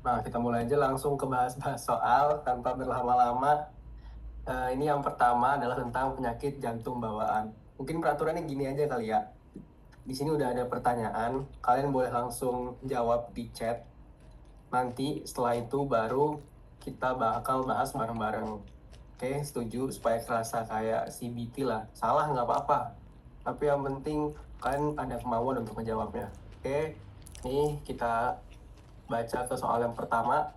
Nah, kita mulai aja langsung ke bahas-bahas soal tanpa berlama-lama. Ini yang pertama adalah tentang penyakit jantung bawaan. Mungkin peraturannya gini aja kali ya. Di sini udah ada pertanyaan, kalian boleh langsung jawab di chat. Nanti setelah itu baru kita bakal bahas bareng-bareng. Oke, setuju supaya kerasa kayak CBT lah. Salah nggak apa-apa. Tapi yang penting kalian ada kemauan untuk menjawabnya. Oke, nih kita baca ke soal yang pertama.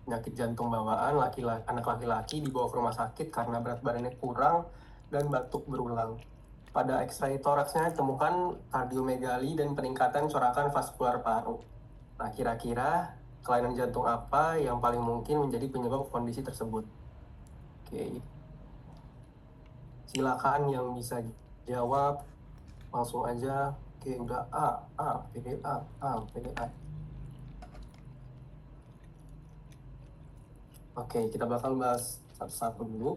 Penyakit jantung bawaan anak laki-laki dibawa ke rumah sakit karena berat badannya kurang dan batuk berulang. Pada X-ray toraksnya ditemukan kardiomegali dan peningkatan corakan vaskular paru. Nah, kira-kira kelainan jantung apa yang paling mungkin menjadi penyebab kondisi tersebut? Oke, silakan yang bisa jawab langsung aja. Oke, udah PDA. Oke, kita bakal bahas satu-satu dulu.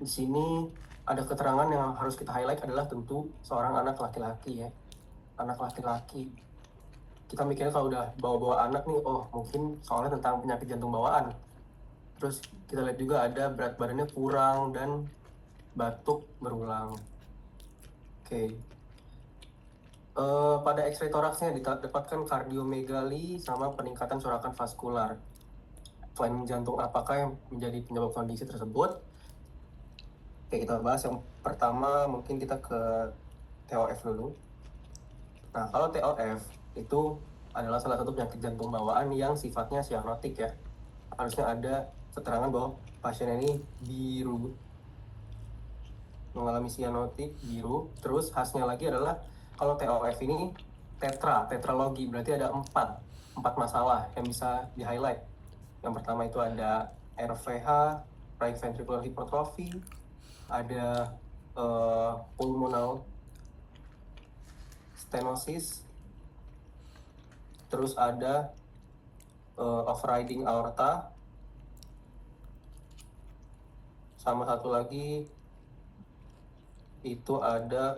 Di sini ada keterangan yang harus kita highlight adalah tentu seorang anak laki-laki ya. Anak laki-laki. Kita mikirnya kalau udah bawa-bawa anak nih, oh mungkin soalnya tentang penyakit jantung bawaan. Terus kita lihat juga ada berat badannya kurang dan batuk berulang. Oke. Pada X-ray toraksnya didapatkan kardiomegali sama peningkatan corakan vaskular. Kelainan jantung apakah yang menjadi penyebab kondisi tersebut? Oke, kita bahas yang pertama, mungkin kita ke TOF dulu. Nah, kalau TOF itu adalah salah satu penyakit jantung bawaan yang sifatnya sianotik ya. Harusnya ada keterangan bahwa pasien ini biru, mengalami sianotik biru. Terus khasnya lagi adalah kalau TOF ini tetralogi, berarti ada empat masalah yang bisa di-highlight. Yang pertama itu ada RVH, right ventricular hypertrophy, ada pulmonal stenosis, terus ada overriding aorta, sama satu lagi itu ada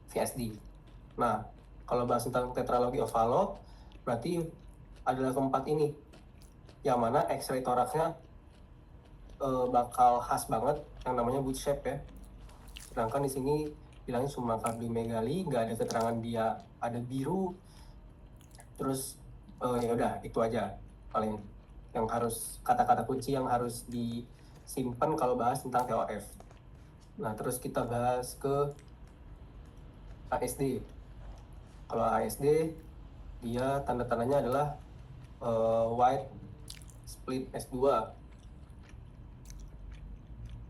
VSD. Nah, kalau bahas tentang tetralogi ovalo, berarti adalah keempat ini, yang mana X-ray toraksnya bakal khas banget, yang namanya boot shape ya. Sedangkan di sini bilangnya cuma kardiomegali, nggak ada keterangan dia ada biru. Terus ya udah itu aja paling yang harus kata-kata kunci yang harus disimpan kalau bahas tentang TOF. Nah, terus kita bahas ke ASD. Kalau ASD dia tanda-tandanya adalah wide split S2.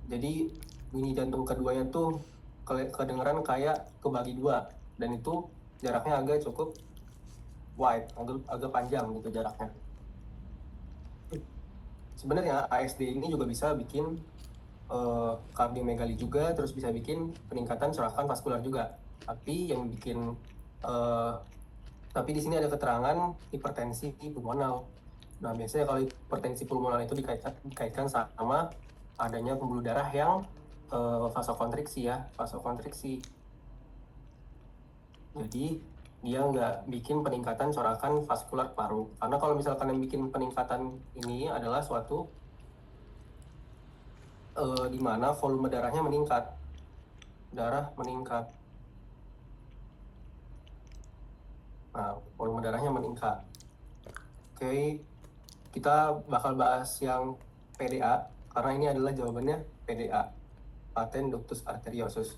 Jadi bunyi jantung keduanya tuh kedengeran kayak kebagi dua, dan itu jaraknya agak cukup wide, agak panjang gitu jaraknya. Sebenarnya ASD ini juga bisa bikin kardiomegali juga, terus bisa bikin peningkatan corakan vaskular juga. Tapi yang bikin tapi di sini ada keterangan hipertensi pulmonal. Nah, biasanya kalau hipertensi pulmonal itu dikaitkan sama adanya pembuluh darah yang vasokonstriksi ya, vasokonstriksi. Jadi dia nggak bikin peningkatan corakan vaskular paru. Karena kalau misalkan yang bikin peningkatan ini adalah suatu di mana volume darahnya meningkat, darah meningkat. Nah, volume darahnya meningkat. Oke, kita bakal bahas yang PDA karena ini adalah jawabannya PDA, patent ductus arteriosus.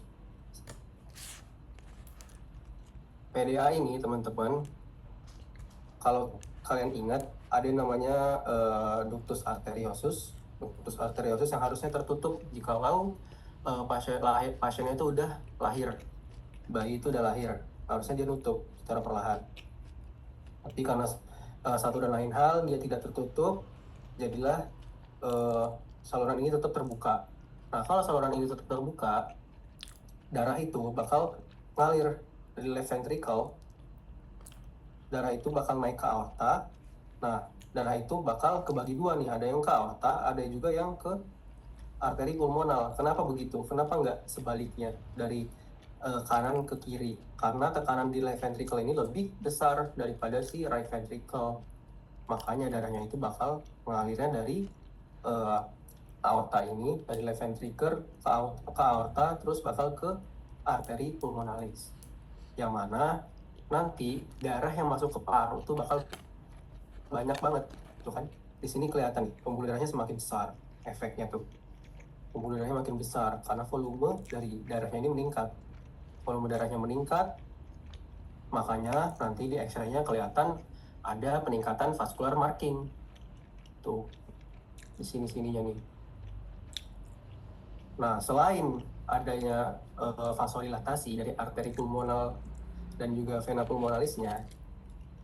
PDA ini teman-teman, kalau kalian ingat ada yang namanya ductus arteriosus. Ductus arteriosus yang harusnya tertutup jikalau pasiennya itu udah lahir, bayi itu udah lahir, harusnya dia nutup secara perlahan. Tapi karena satu dan lain hal dia tidak tertutup, jadilah saluran ini tetap terbuka. Nah, kalau saluran ini tetap terbuka, darah itu bakal ngalir dari left ventricle, darah itu bakal naik ke aorta. Nah, darah itu bakal kebagi dua nih, ada yang ke aorta, ada juga yang ke arteri pulmonal. Kenapa begitu? Kenapa nggak sebaliknya dari kanan ke kiri, karena tekanan di left ventricle ini lebih besar daripada si right ventricle. Makanya darahnya itu bakal mengalirnya dari aorta ini, dari left ventricle ke aorta, terus bakal ke arteri pulmonalis, yang mana nanti darah yang masuk ke paru itu bakal banyak banget tuh kan. Di sini kelihatan nih, pembuluh darahnya semakin besar, efeknya tuh pembuluh darahnya makin besar karena volume dari darahnya ini meningkat. Volume darahnya meningkat, makanya nanti di X-ray-nya kelihatan ada peningkatan vascular marking tuh di sini-sininya nih. Nah, selain adanya vasodilatasi dari arteri pulmonal dan juga vena pulmonalisnya,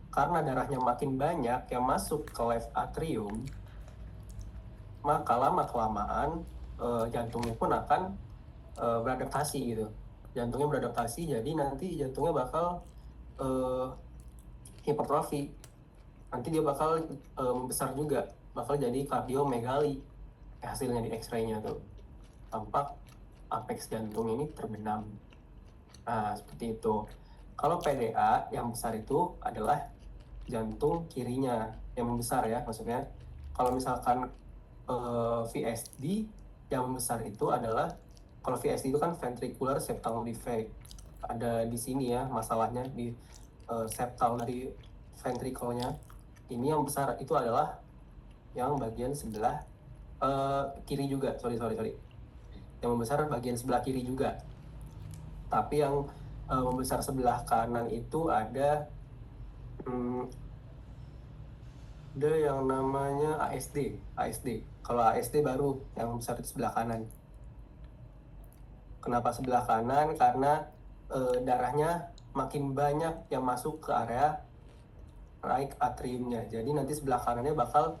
karena darahnya makin banyak yang masuk ke left atrium, maka lama-kelamaan jantungnya pun akan beradaptasi gitu. Jantungnya beradaptasi, jadi nanti jantungnya bakal hipertrofi. Nanti dia bakal membesar juga, bakal jadi kardiomegali hasilnya di X-ray-nya tuh. Tampak apex jantung ini terbenam. Nah, seperti itu. Kalau PDA yang besar itu adalah jantung kirinya yang membesar ya, maksudnya. Kalau misalkan VSD yang membesar itu adalah, kalau VSD itu kan ventricular septal defect. Ada di sini ya masalahnya di septal dari ventricle-nya. Ini yang besar itu adalah yang bagian sebelah kiri juga, sorry. Yang membesar bagian sebelah kiri juga. Tapi yang membesar sebelah kanan itu ada yang namanya ASD. Kalau ASD baru yang besar di sebelah kanan. Kenapa sebelah kanan? Karena darahnya makin banyak yang masuk ke area right atriumnya. Jadi nanti sebelah kanannya bakal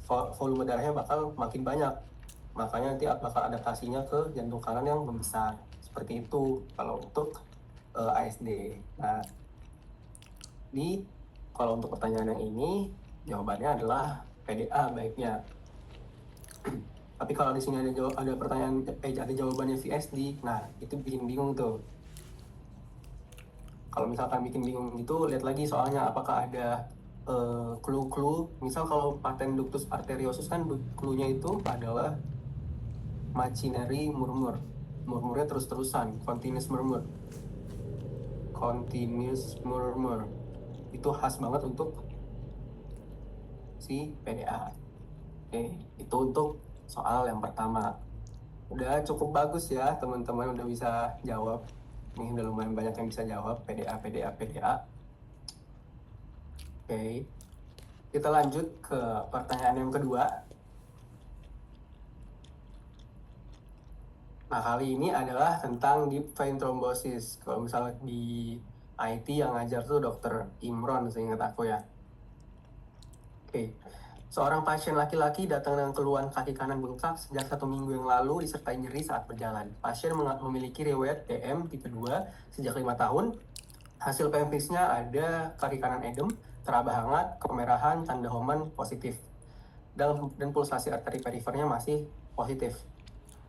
volume darahnya bakal makin banyak. Makanya nanti bakal adaptasinya ke jantung kanan yang membesar. Seperti itu kalau untuk ASD. Nah, kalau untuk pertanyaan yang ini jawabannya adalah PDA baiknya. Tapi kalau di sini ada pertanyaan, ada jawabannya VSD, nah itu bikin bingung tuh. Kalau misalkan bikin bingung gitu, lihat lagi soalnya apakah ada clue-clue. Misal kalau patent ductus arteriosus kan clue-nya itu adalah machinery murmur. Murmurnya terus-terusan, continuous murmur. Itu khas banget untuk si PDA. Oke, itu untuk soal yang pertama. Udah cukup bagus ya teman-teman, udah bisa jawab. Ini udah lumayan banyak yang bisa jawab PDA. Oke, kita lanjut ke pertanyaan yang kedua. Nah, kali ini adalah tentang deep vein thrombosis. Kalau misalnya di IT yang ngajar tuh Dr. Imron, seingat aku ya. Oke. Seorang pasien laki-laki datang dengan keluhan kaki kanan bengkak sejak 1 minggu yang lalu disertai nyeri saat berjalan. Pasien memiliki riwayat DM tipe 2 sejak 5 tahun. Hasil PMPIS-nya ada kaki kanan edem, teraba hangat, kemerahan, tanda Homan positif. Dan pulsasi arteri perifernya masih positif.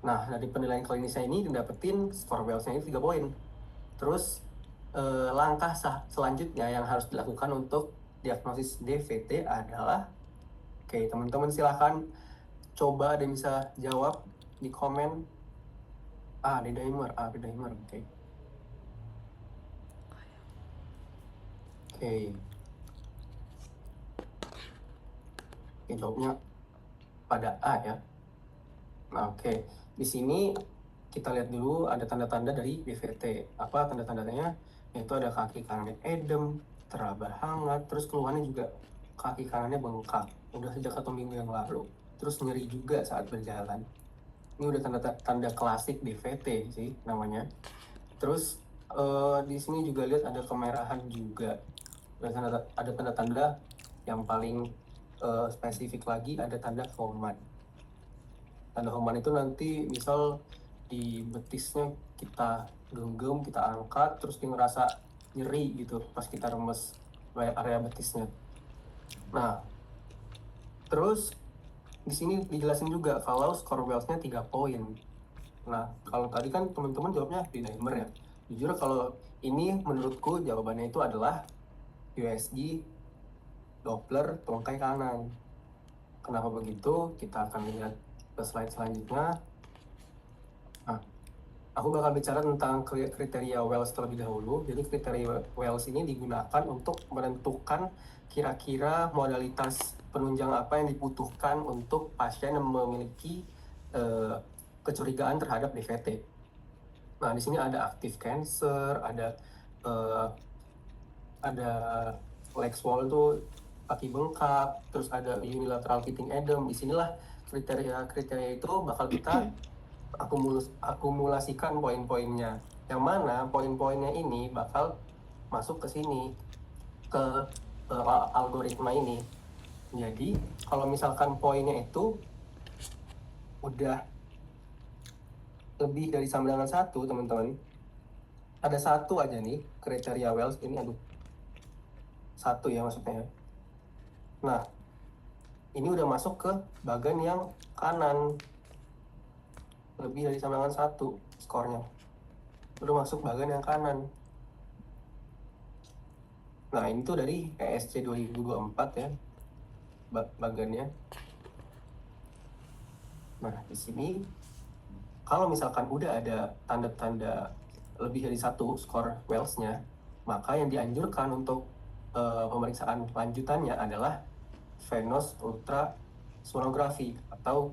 Nah, dari penilaian klinisnya ini didapetin skor Wells-nya ini 3 poin. Terus langkah selanjutnya yang harus dilakukan untuk diagnosis DVT adalah, oke, teman-teman silahkan coba ada yang bisa jawab di komen. D-dimer, oke. Oke, jawabnya pada A ya. Nah, oke. Di sini kita lihat dulu ada tanda-tanda dari DVT. Apa tanda-tandanya? Yaitu ada kaki kanan edem, teraba hangat, terus keluhannya juga kaki kanannya bengkak. Udah sejak 1 minggu yang lalu. Terus nyeri juga saat berjalan. Ini udah tanda klasik DVT sih namanya. Terus di sini juga lihat ada kemerahan juga. Ada tanda-tanda yang paling spesifik lagi, ada tanda Homan. Tanda Homan itu nanti misal di betisnya kita genggam, kita angkat, terus dia ngerasa nyeri gitu pas kita remes area betisnya. Nah, terus di sini dijelasin juga kalau skor Wells-nya 3 poin. Nah, kalau tadi kan teman-teman jawabnya D-dimer ya. Jujur kalau ini menurutku jawabannya itu adalah USG Doppler tungkai kanan. Kenapa begitu? Kita akan lihat ke slide selanjutnya. Nah, aku bakal bicara tentang kriteria Wells terlebih dahulu. Jadi kriteria Wells ini digunakan untuk menentukan kira-kira modalitas penunjang apa yang dibutuhkan untuk pasien yang memiliki kecurigaan terhadap DVT. Nah, di sini ada active cancer, uh, ada leg swollen tuh kaki bengkak, terus ada unilateral pitting edem. Disinilah kriteria-kriteria itu bakal kita akumulasikan poin-poinnya. Yang mana poin-poinnya ini bakal masuk ke sini, ke algoritma ini. Jadi, kalau misalkan poinnya itu udah lebih dari sama dengan 1, teman-teman, ada 1 aja nih kriteria Wells ini, 1 ya maksudnya. Nah, ini udah masuk ke bagian yang kanan, lebih dari sama dengan 1 skornya, udah masuk bagian yang kanan. Nah, ini tuh dari ESC 2024 ya, bagiannya. Nah, di sini kalau misalkan udah ada tanda-tanda lebih dari 1 skor Wells-nya, maka yang dianjurkan untuk pemeriksaan lanjutannya adalah venous ultrasonografi atau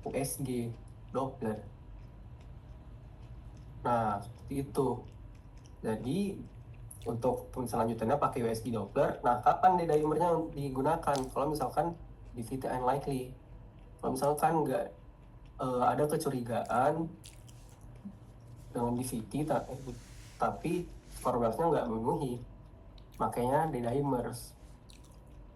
USG Doppler. Nah, seperti itu. Jadi untuk pemeriksaan lanjutannya pakai USG Doppler. Nah, kapan D-dimernya digunakan? Kalau misalkan DVT unlikely. Kalau misalkan nggak ada kecurigaan dengan DVT tapi skor Wells-nya nggak memenuhi, makanya D-dimers.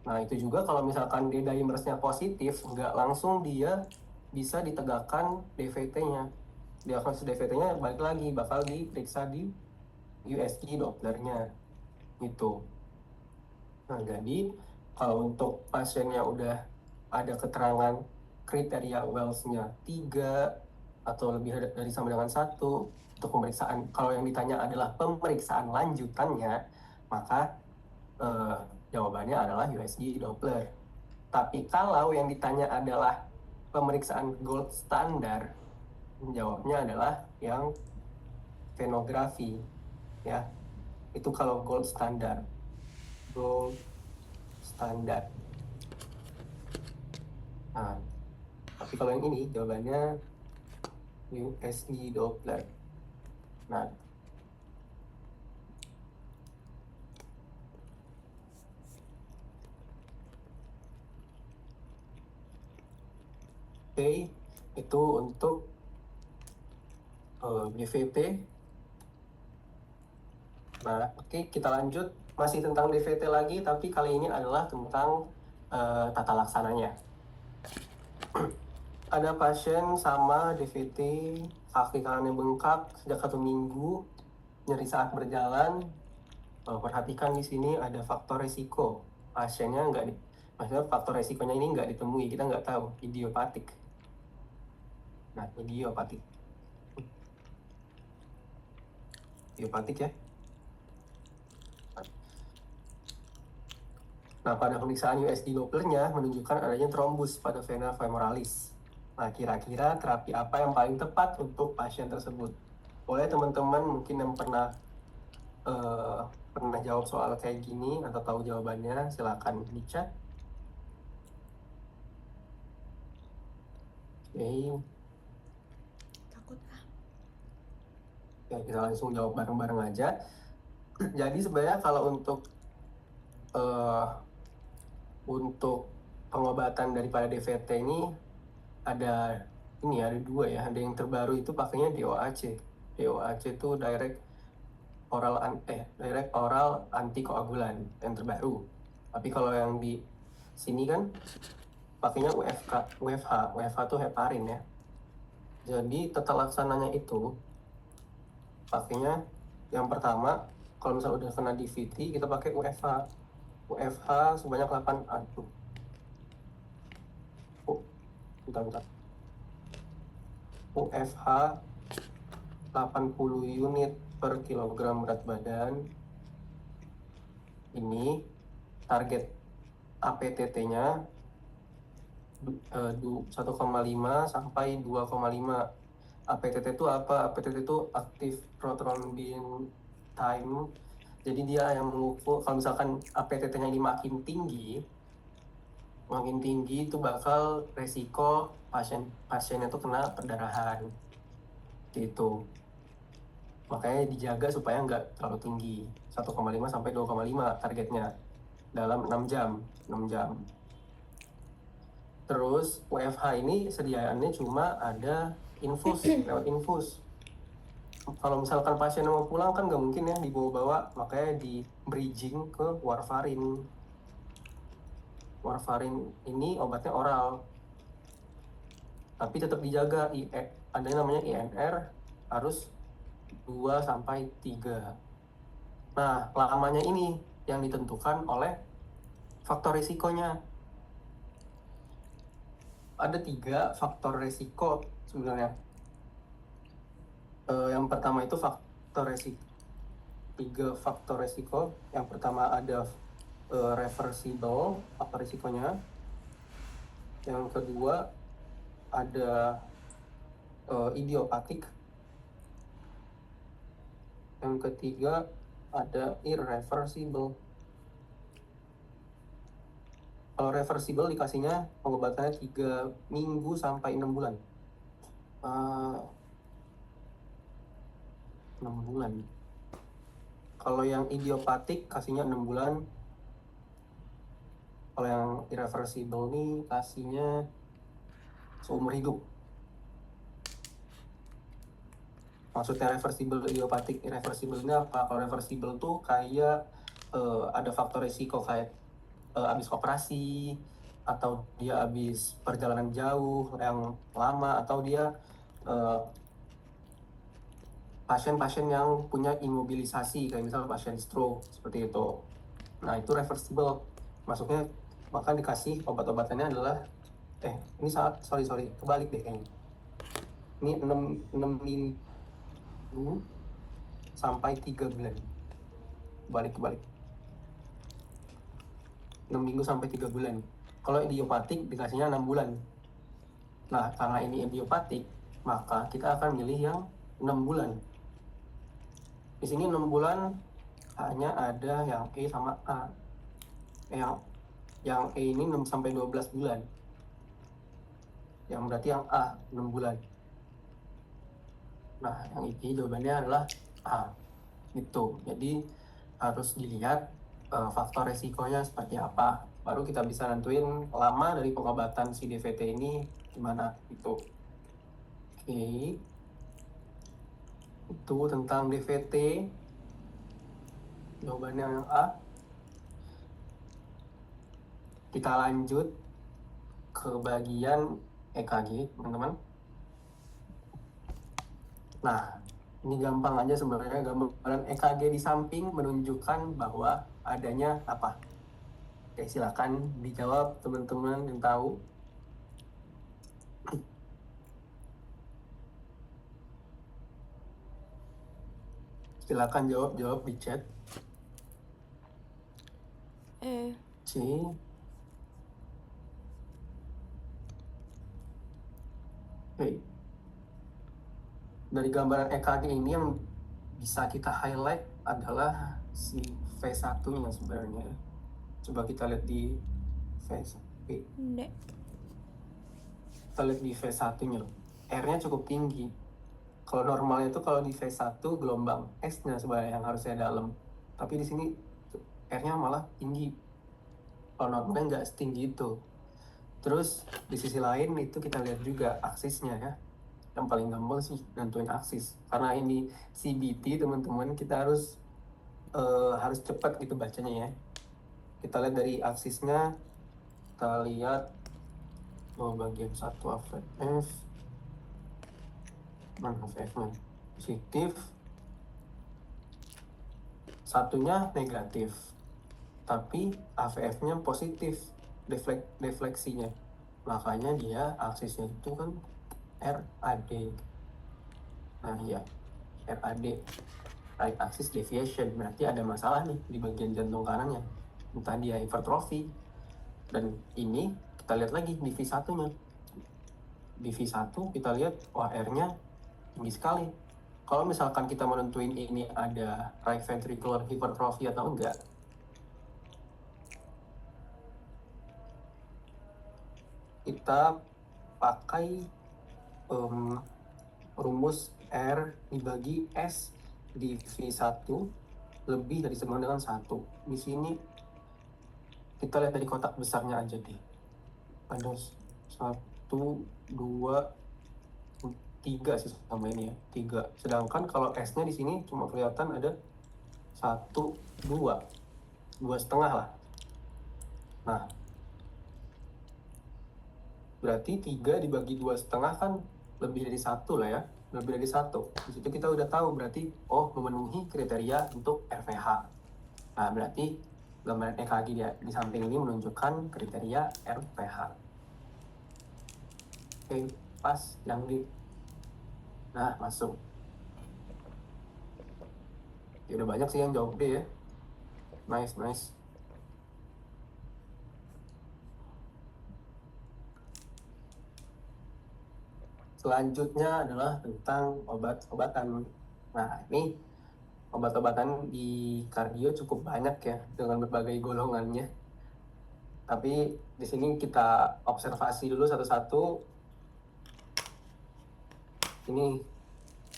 Nah, itu juga kalau misalkan D-dimersnya positif, nggak langsung dia bisa ditegakkan DVT-nya. Diagnosis DVT-nya balik lagi, bakal diperiksa di USG Dopplernya gitu. Nah, jadi kalau untuk pasiennya udah ada keterangan kriteria Wells-nya 3 atau lebih dari sama dengan 1 untuk pemeriksaan, kalau yang ditanya adalah pemeriksaan lanjutannya, maka jawabannya adalah USG Doppler. Tapi kalau yang ditanya adalah pemeriksaan gold standar, jawabnya adalah yang venografi ya. Itu kalau gold standar. Nah, tapi kalau yang ini jawabannya USG Doppler. Nah, oke, itu untuk DVT. Nah, oke, kita lanjut. Masih tentang DVT lagi, tapi kali ini adalah tentang tata laksananya. Ada pasien sama DVT, kaki kanannya bengkak sejak 1 minggu, nyeri saat berjalan. Perhatikan di sini ada faktor resiko. Pasiennya maksudnya faktor resikonya ini nggak ditemui, kita nggak tahu, idiopatik. Nah, idiopatik ya. Nah, pada pemeriksaan USG Dopplernya menunjukkan adanya trombus pada vena femoralis. Nah, kira-kira terapi apa yang paling tepat untuk pasien tersebut? Boleh teman-teman mungkin yang pernah jawab soal kayak gini atau tahu jawabannya, silakan di chat. Oke. Takut Ya, kita langsung jawab bareng-bareng aja. Jadi sebenarnya kalau untuk pengobatan daripada DVT ini ada 2 ya. Ada yang terbaru itu pakainya DOAC. DOAC itu direct oral antikoagulan yang terbaru. Tapi kalau yang di sini kan pakainya UFH itu heparin ya. Jadi tata laksananya itu pakainya yang pertama, kalau misalnya udah kena DVT kita pakai UFH sebanyak 8 bentar. UFH 80 unit per kilogram berat badan. Ini target APTT-nya 1,5 sampai 2,5. APTT itu apa? APTT itu Active Prothrombin Time. Jadi dia yang mengukur kalau misalkan APTT-nya ini makin tinggi itu bakal resiko pasiennya itu kena perdarahan. Gitu. Makanya dijaga supaya nggak terlalu tinggi. 1,5 sampai 2,5 targetnya dalam 6 jam. Terus WFH ini sediaannya cuma ada lewat infus. Kalau misalkan pasien mau pulang kan nggak mungkin ya dibawa-bawa, makanya di bridging ke warfarin. Warfarin ini obatnya oral, tapi tetap dijaga ada yang namanya INR harus 2 sampai 3. Nah, lamanya ini yang ditentukan oleh faktor risikonya. Ada 3 faktor risiko sebenarnya. Yang pertama itu faktor risiko. 3 faktor risiko. Yang pertama ada reversible, apa risikonya. Yang kedua ada idiopatik. Yang ketiga ada irreversible. Kalau reversible dikasihnya pengobatannya 3 minggu sampai 6 bulan. 6 bulan. Kalau yang idiopatik kasihnya 6 bulan. Kalau yang irreversible nih kasihnya seumur hidup. Maksudnya reversible, idiopatik, irreversible ini apa? Kalau reversible tuh kayak ada faktor risiko kayak habis operasi, atau dia habis perjalanan jauh yang lama, atau dia pasien-pasien yang punya imobilisasi kayak misalnya pasien stroke seperti itu. Nah itu reversible, masuknya maka dikasih obat-obatannya adalah ini sorry kebalik deh kayaknya. Ini 6 minggu sampai 3 bulan. Balik 6 minggu sampai 3 bulan. Kalau idiopatik dikasihnya 6 bulan. Nah karena ini idiopatik, maka kita akan milih yang 6 bulan. Di sini 6 bulan hanya ada yang E sama A. Yang E ini 6 sampai 12 bulan. Yang berarti yang A 6 bulan. Nah, yang ini jawabannya adalah A. Gitu. Jadi harus dilihat faktor resikonya seperti apa. Baru kita bisa nentuin lama dari pengobatan si DVT ini gimana gitu. Oke. Itu tentang DVT. Jawabannya yang A. Kita lanjut ke bagian EKG, teman-teman. Nah, ini gampang aja sebenarnya, gambaran EKG di samping menunjukkan bahwa adanya apa? Oke, silakan dijawab teman-teman yang tahu. Silakan jawab di chat. C. Oke. Dari gambaran EKG ini yang bisa kita highlight adalah si V1-nya sebenarnya. Coba kita lihat di V1. Kita lihat di V1-nya. R-nya cukup tinggi. Kalau normalnya itu kalau di V1 gelombang S-nya sebenarnya yang harusnya dalam. Tapi di sini R-nya malah tinggi. Kalau normalnya nggak setinggi itu. Terus di sisi lain itu kita lihat juga aksisnya ya. Yang paling gampang sih nentuin aksis. Karena ini CBT teman-teman, kita harus cepat gitu bacanya ya. Kita lihat dari aksisnya, kita lihat bagian 1 AVF, mana AVF-nya positif, satunya negatif, tapi AVF-nya positif, defleksinya, makanya dia aksisnya itu kan RAD. Nah iya, RAD, right axis deviation, berarti ada masalah nih di bagian jantung kanannya, entah dia hipertrofi. Dan ini kita lihat lagi di V1-nya. Di V1 kita lihat wah R-nya tinggi sekali. Kalau misalkan kita menentuin ini ada right ventricular hypertrophy atau enggak, kita pakai rumus R dibagi S di V1 lebih dari sama dengan 1. Di sini kita lihat dari kotak besarnya aja deh. Ada 1, 2, 3 sih sama ini ya, 3. Sedangkan kalau S-nya di sini cuma kelihatan ada 1, 2, 2,5 lah. Nah, berarti 3 dibagi 2,5 kan lebih dari 1 lah ya, lebih dari 1. Di situ kita udah tahu berarti memenuhi kriteria untuk RVH. Nah, berarti gambaran EKG di samping ini menunjukkan kriteria RVH. Oke, pas yang di. Nah, masuk. Ya udah banyak sih yang jawab deh ya. Nice. Selanjutnya adalah tentang obat-obatan. Nah, ini obat-obatan di kardio cukup banyak ya dengan berbagai golongannya. Tapi di sini kita observasi dulu satu-satu. Ini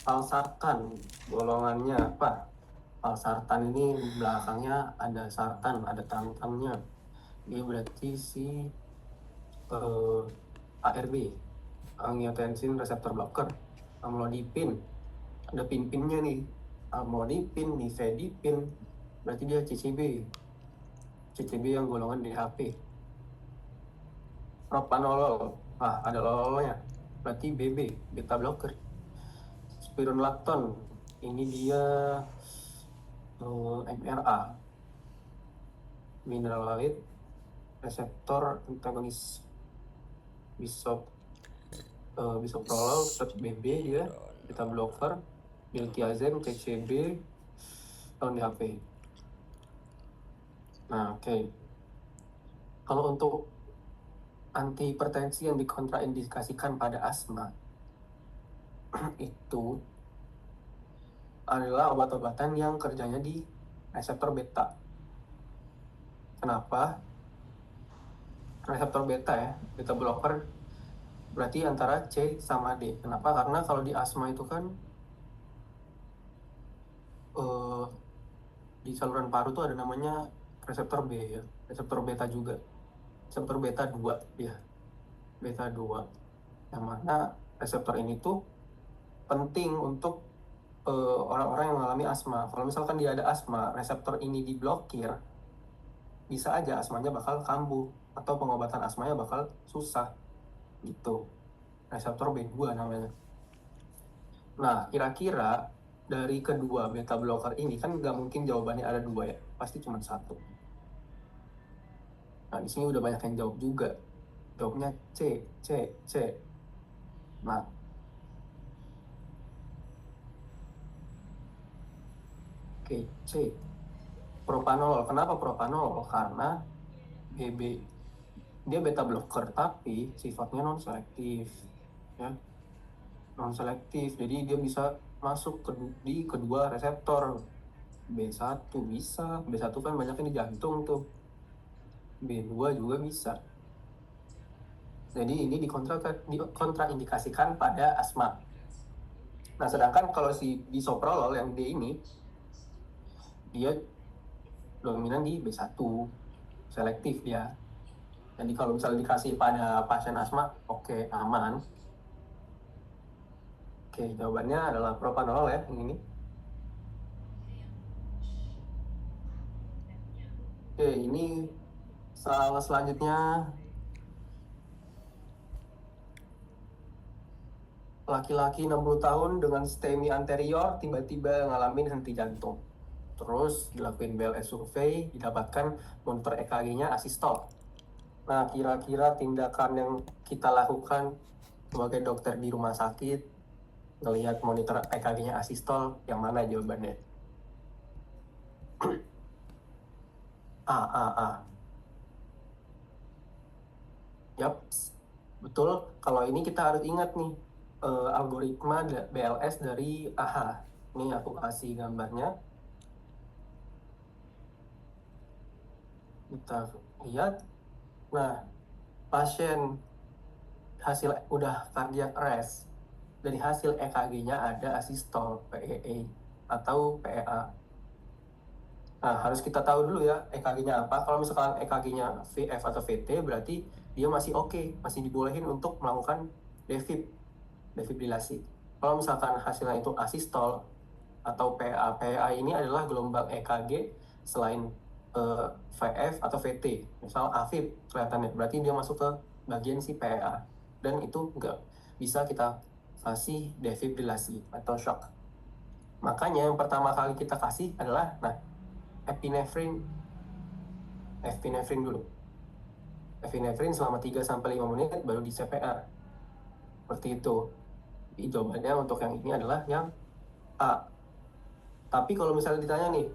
valsartan golongannya apa? Valsartan ini di belakangnya ada sartan, ada tantamnya. Dia berarti si ARB, angiotensin receptor blocker. Amlodipin, ada pin-pinnya nih. Amlodipin, nifedipin, berarti dia CCB yang golongan DHP. Propanolol, ada lololnya, berarti BB, beta blocker. Spironolactone, ini dia MRA, mineraloid reseptor antagonis. Bisoprolol tetap BB dia, beta blocker. Diltiazem, CCB, DHP. Nah, oke. Kalau untuk antihipertensi yang dikontraindikasikan pada asma itu adalah obat-obatan yang kerjanya di reseptor beta. Kenapa? Reseptor beta ya, beta blocker berarti antara C sama D. Kenapa? Karena kalau di asma itu kan di saluran paru tuh ada namanya reseptor B ya, reseptor beta juga, reseptor beta 2 ya, beta 2, yang mana reseptor ini tuh penting untuk orang-orang yang mengalami asma. Kalau misalkan dia ada asma, reseptor ini diblokir, bisa aja asmanya bakal kambuh atau pengobatan asmanya bakal susah gitu. Reseptor B2 namanya. Nah, kira-kira dari kedua beta blocker ini kan nggak mungkin jawabannya ada 2 ya, pasti cuma 1. Nah, di sini udah banyak yang jawab juga. Jawabnya C. Nah, oke, C. Propanolol. Kenapa propanolol? Karena BB dia beta blocker tapi sifatnya non selektif ya, non selektif. Jadi dia bisa masuk di kedua reseptor. B1 bisa, B1 kan banyaknya di jantung tuh, B2 juga bisa. Jadi ini dikontraindikasikan pada asma. Nah, sedangkan kalau si bisoprolol yang D ini dia dominan di B1, selektif dia. Jadi kalau misalnya dikasih pada pasien asma, oke, aman. Oke, jawabannya adalah propanolol ya, yang ini. Oke, ini selanjutnya laki-laki 60 tahun dengan STEMI anterior tiba-tiba ngalamin henti jantung. Terus dilakuin BLS survei, didapatkan monitor EKG-nya asistol. Nah, kira-kira tindakan yang kita lakukan sebagai dokter di rumah sakit ngelihat monitor EKG-nya asistol, yang mana jawabannya? A. Yap, betul. Kalau ini kita harus ingat nih, algoritma BLS dari AHA. Ini aku kasih gambarnya. Kita lihat. Nah, pasien hasil udah cardiac arrest, dari hasil EKG-nya ada asistol, PEA atau PEA. Nah, harus kita tahu dulu ya EKG-nya apa. Kalau misalkan EKG-nya VF atau VT, berarti dia masih oke, masih dibolehin untuk melakukan defibrilasi. Kalau misalkan hasilnya itu asistol atau PA, PA ini adalah gelombang EKG selain VF atau VT. Misal AFib kelihatannya, berarti dia masuk ke bagian si PA. Dan itu nggak bisa kita kasih defibrilasi atau shock. Makanya yang pertama kali kita kasih adalah epinefrin dulu. Epinefrin selama 3-5 menit baru di CPR. Seperti itu. Jadi jawabannya untuk yang ini adalah yang A. Tapi kalau misalnya ditanya nih,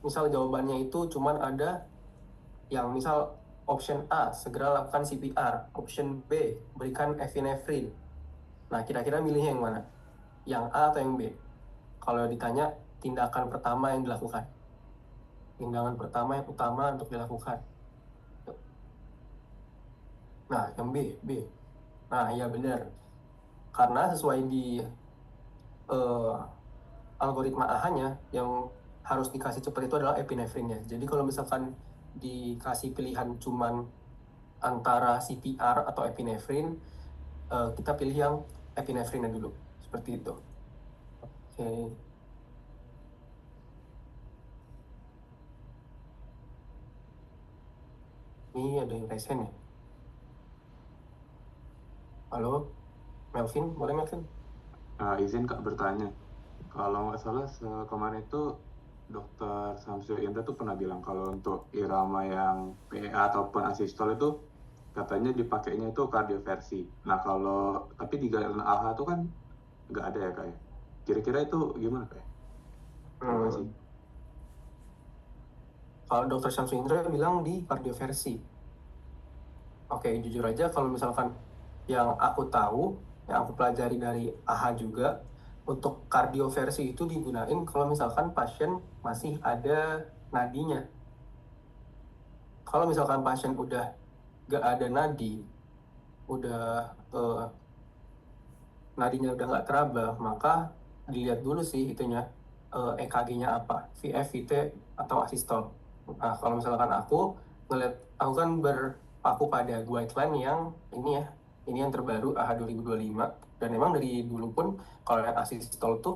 misal jawabannya itu cuman ada yang misal option A, segera lakukan CPR. Option B, berikan epinefrin. Nah, kira-kira milih yang mana? Yang A atau yang B? Kalau ditanya, tindakan pertama yang dilakukan. Tindakan pertama yang utama untuk dilakukan. Nah, yang B. Nah, ya benar. Karena sesuai di algoritma AHA-nya, yang harus dikasih cepat itu adalah epinefrinnya. Jadi kalau misalkan dikasih pilihan cuman antara CPR atau epinefrin, kita pilih yang epinefrinnya dulu. Seperti itu. Oke. Ini ada yang raise hand ya? Halo, Melvin, boleh Melvin? Izin Kak bertanya. Kalau nggak salah kemarin itu Dokter Samsul Indra tuh pernah bilang kalau untuk irama yang PA ataupun asistol itu katanya dipakainya itu kardioversi. Nah tapi di galian AHA itu kan nggak ada ya Kak ya. Kira-kira itu gimana Kak? Terima kasih. Kalau Dokter Samsul Indra bilang di kardioversi. Oke, jujur aja kalau misalkan yang aku tahu, yang aku pelajari dari AHA juga, untuk kardioversi itu digunain kalau misalkan pasien masih ada nadinya. Kalau misalkan pasien udah gak ada nadi, udah nadinya udah gak teraba, maka dilihat dulu sih itunya, EKG-nya apa, VF, VT, atau asistol. Nah, kalau misalkan aku kan berpaku pada guideline yang ini yang terbaru AHA 2025, dan memang dari dulu pun kalau yang asistol tuh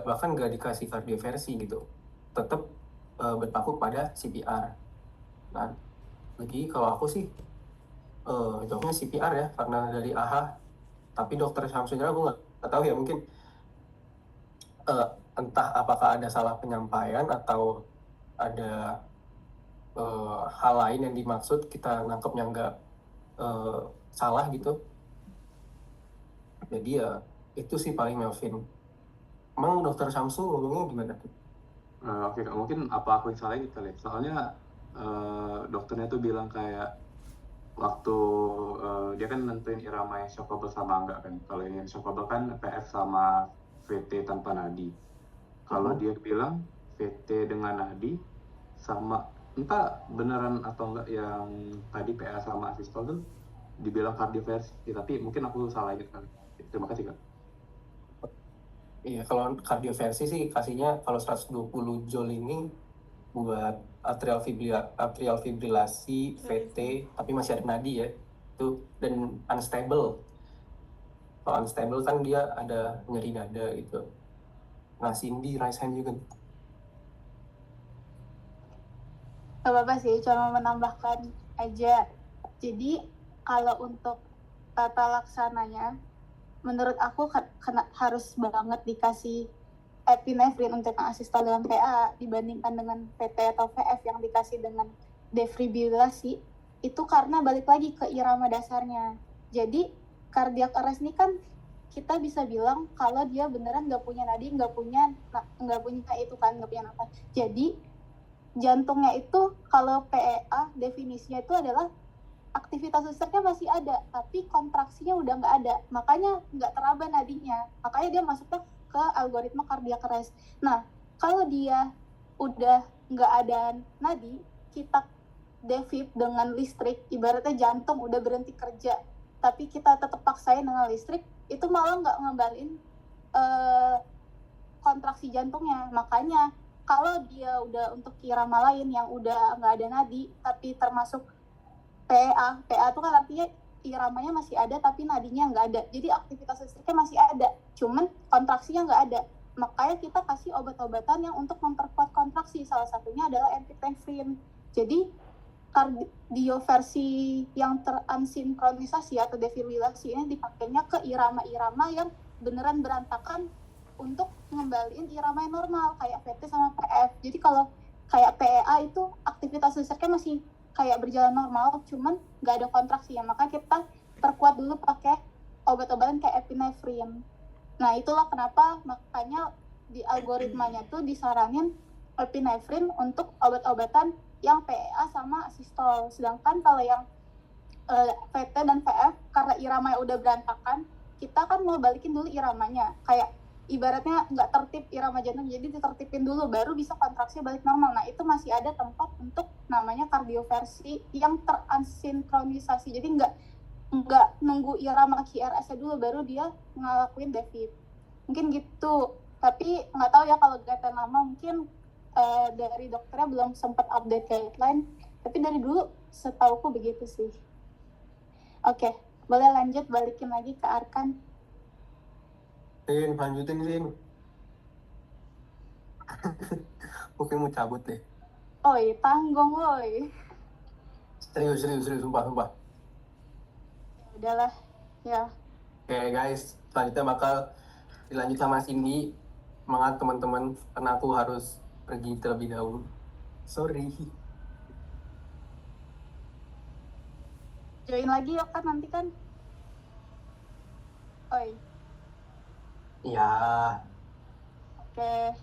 bahkan nggak dikasih kardioversi gitu, tetap berpaku pada CPR. Nah, jadi kalau aku sih jawabnya CPR ya, karena dari AHA. Tapi Dokter Syamsudra aku nggak tahu ya, mungkin entah apakah ada salah penyampaian atau ada hal lain yang dimaksud, kita nangkepnya nggak salah gitu. Jadi ya itu sih paling Melvin. Emang Dokter Samsu ngomongnya gimana tuh? Oke Kak, mungkin apa aku yang salah gitu kali. Soalnya dokternya tuh bilang kayak waktu dia kan nentuin irama yang shockable sama enggak kan. Kalau yang shockable kan PF sama VT tanpa nadi. Kalau dia bilang VT dengan nadi sama, entah beneran atau enggak yang tadi PA sama asistol tuh dibilang kardioversi, tapi mungkin aku salah gitu kan. Terima kasih Kak. Iya, kalau kardioversi sih kasihnya kalau 120 Joule ini buat atrial fibrilasi, VT, tapi masih ada nadi ya. Itu dan unstable. Kalau unstable kan dia ada nyeri dada gitu. Nah, Cindy raise hand juga. Gak apa-apa sih, cuma menambahkan aja. Jadi kalau untuk tata laksananya, menurut aku harus banget dikasih epinefrin untuk yang asistol dengan PA dibandingkan dengan PT atau VF yang dikasih dengan defibrilasi. Itu karena balik lagi ke irama dasarnya. Jadi cardiac arrest ini kan kita bisa bilang kalau dia beneran nggak punya nadi, nggak punya itu kan, nggak punya nafas. Jadi jantungnya itu kalau PEA definisinya itu adalah aktivitas listriknya masih ada, tapi kontraksinya udah nggak ada, makanya nggak teraba nadinya, makanya dia masuknya ke algoritma cardiac arrest. Nah, kalau dia udah nggak ada nadi, kita defib dengan listrik, ibaratnya jantung udah berhenti kerja, tapi kita tetap paksain dengan listrik, itu malah nggak ngembalin kontraksi jantungnya. Makanya kalau dia udah untuk irama lain yang udah nggak ada nadi, tapi termasuk PA itu kan artinya iramanya masih ada tapi nadinya nggak ada, jadi aktivitas listriknya masih ada, cuman kontraksinya nggak ada. Makanya kita kasih obat-obatan yang untuk memperkuat kontraksi, salah satunya adalah epinephrine. Jadi kardioversi yang teransinkronisasi atau defibrilasi ini dipakainya ke irama-irama yang beneran berantakan untuk ngembaliin irama yang normal kayak VT sama PF. Jadi kalau kayak PEA itu aktivitas listriknya masih kayak berjalan normal, cuman nggak ada kontraksi ya, maka kita perkuat dulu pakai obat-obatan kayak epinephrine. Nah, itulah kenapa makanya di algoritmanya tuh disaranin epinephrine untuk obat-obatan yang PEA sama asistol. Sedangkan kalau yang VT dan VF, karena iramanya udah berantakan, kita kan mau balikin dulu iramanya, kayak ibaratnya nggak tertib irama jantung, jadi ditertipin dulu baru bisa kontraksi balik normal. Nah, itu masih ada tempat untuk namanya kardioversi yang teransinkronisasi, jadi nggak nunggu irama QRS dulu baru dia ngelakuin defib. Mungkin gitu, tapi nggak tahu ya kalau guideline lama, mungkin dari dokternya belum sempat update guideline, tapi dari dulu setauku begitu sih. Oke, boleh lanjut, balikin lagi ke Arkan. Lanjutin, Sin. Mungkin mau cabut deh. Oi, tanggung, woi. Serius, sumpah. Udahlah, ya. Oke, guys, selanjutnya bakal dilanjut sama Cindy. Semangat teman-teman, karena aku harus pergi terlebih dahulu. Sorry. Join lagi ya kan nanti kan. Oi. Ya. Oke.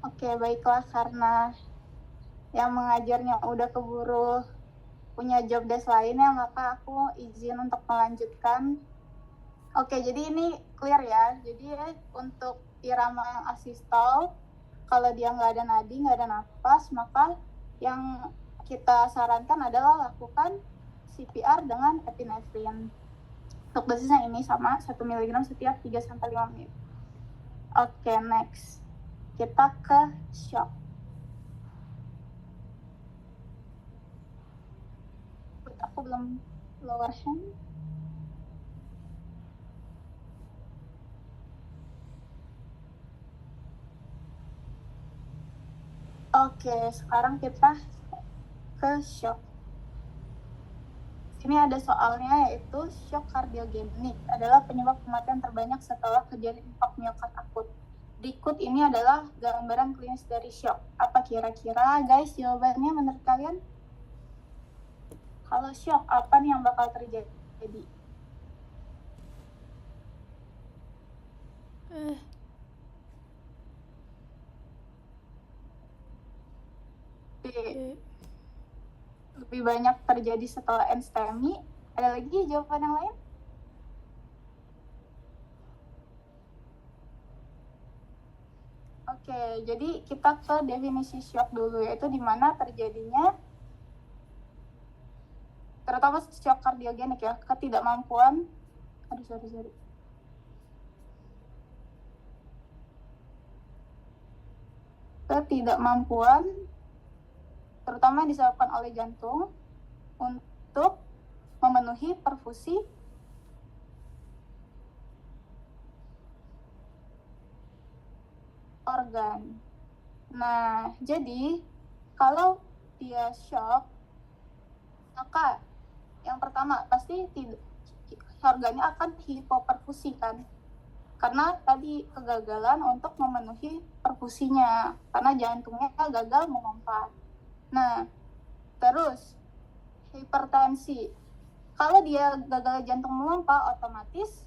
Oke, baiklah, karena yang mengajarnya udah keburu punya job desk lainnya, maka aku izin untuk melanjutkan. Oke, jadi ini clear ya. Jadi untuk irama yang asistol, kalau dia nggak ada nadi, nggak ada napas, maka yang kita sarankan adalah lakukan CPR dengan epinephrine. Untuk dosisnya ini sama 1 mg setiap 3-5 menit. Oke, next. Kita ke shock. Aku belum lower hand. Oke, sekarang kita ke shock. Ini ada soalnya, yaitu shock kardiogenik adalah penyebab kematian terbanyak setelah kejadian infark miokard akut. Berikut ini adalah gambaran klinis dari shock. Apa kira-kira, guys, jawabannya menurut kalian? Kalau shock, apa nih yang bakal terjadi? Lebih banyak terjadi setelah NSTEMI. Ada lagi jawaban yang lain? Oke, jadi kita ke definisi shock dulu, yaitu di mana terjadinya, terutama shock kardiogenik ya, ketidakmampuan, ketidakmampuan terutama yang disebabkan oleh jantung untuk memenuhi perfusi organ. Nah, jadi kalau dia shock, maka yang pertama pasti organnya akan hipoperfusi kan, karena tadi kegagalan untuk memenuhi perfusinya karena jantungnya gagal memompa. Nah, terus hipertensi. Kalau dia gagal jantung memompa, otomatis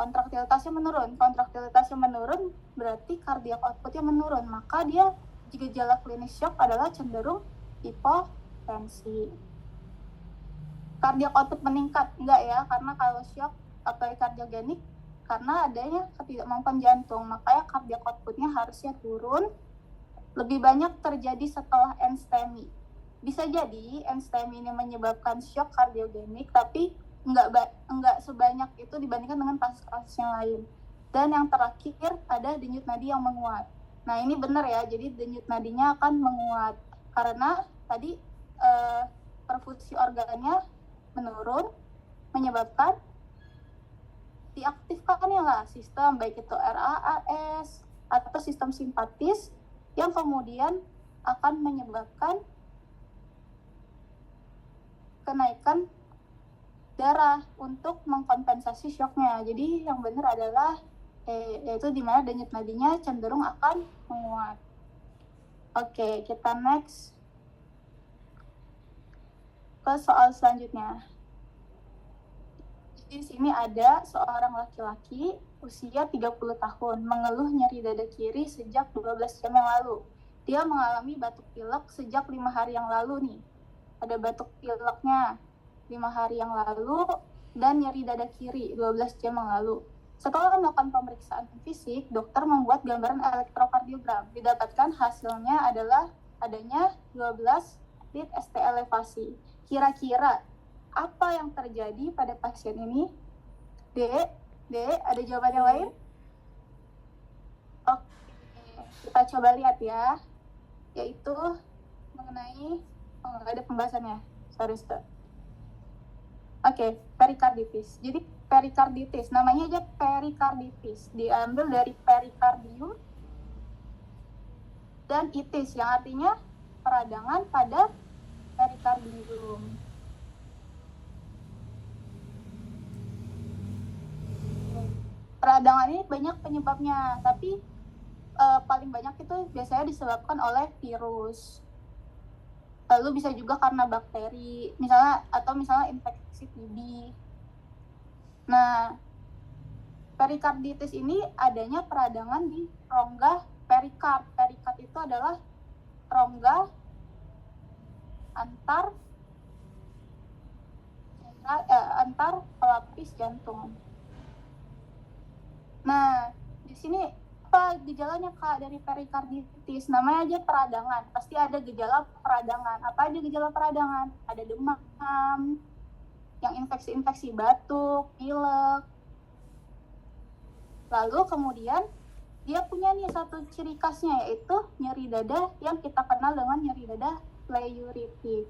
kontraktilitasnya menurun. Kontraktilitasnya menurun berarti cardiac outputnya menurun. Maka dia gejala klinis shock adalah cenderung hipotensi. Cardiac output meningkat enggak ya, karena kalau shock atau kardiogenik karena adanya ketidakmampuan jantung, makanya cardiac outputnya harusnya turun. Lebih banyak terjadi setelah NSTEMI. Bisa jadi NSTEMI ini menyebabkan shock kardiogenik, tapi enggak sebanyak itu dibandingkan dengan kasus-kasus yang lain. Dan yang terakhir ada denyut nadi yang menguat. Nah ini benar ya, jadi denyut nadinya akan menguat karena tadi perfusi organnya menurun, menyebabkan diaktifkannya lah sistem baik itu RAAS atau sistem simpatis yang kemudian akan menyebabkan kenaikan darah untuk mengkompensasi shocknya. Jadi yang benar adalah yaitu di mana denyut nadinya cenderung akan menguat. Oke, kita next ke soal selanjutnya. Di sini ada seorang laki-laki usia 30 tahun mengeluh nyeri dada kiri sejak 12 jam yang lalu. Dia mengalami batuk pilek sejak 5 hari yang lalu nih. Ada batuk pileknya 5 hari yang lalu dan nyeri dada kiri 12 jam yang lalu. Setelah melakukan pemeriksaan fisik, dokter membuat gambaran elektrokardiogram. Didapatkan hasilnya adalah adanya 12 lead ST elevasi. Kira-kira apa yang terjadi pada pasien ini? Ada jawaban yang lain? Oke, kita coba lihat ya. Yaitu mengenai, ada pembahasannya. Sorry. Oke, perikarditis. Jadi perikarditis, namanya aja perikarditis. Diambil dari perikardium dan itis, yang artinya peradangan pada perikardium. Peradangan ini banyak penyebabnya, tapi paling banyak itu biasanya disebabkan oleh virus. Lalu bisa juga karena bakteri, misalnya infeksi TB. Nah, perikarditis ini adanya peradangan di rongga perikard. Perikard itu adalah rongga antar pelapis jantung. Nah, di sini apa gejalanya Kak dari perikarditis? Namanya aja peradangan. Pasti ada gejala peradangan. Apa aja gejala peradangan? Ada demam, yang infeksi-infeksi batuk, pilek. Lalu kemudian dia punya nih satu ciri khasnya, yaitu nyeri dada yang kita kenal dengan nyeri dada pleuritic.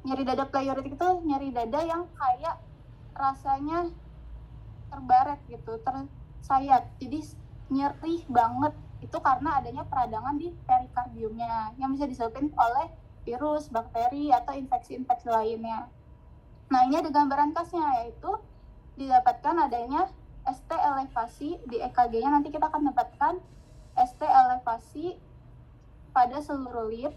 Nyeri dada pleuritic itu nyeri dada yang kayak rasanya terbaret gitu, tersayat, jadi nyeri banget. Itu karena adanya peradangan di perikardiumnya yang bisa disebabkan oleh virus, bakteri, atau infeksi-infeksi lainnya. Nah, ini ada gambaran khasnya, yaitu didapatkan adanya ST elevasi di EKG-nya. Nanti kita akan dapatkan ST elevasi pada seluruh lid.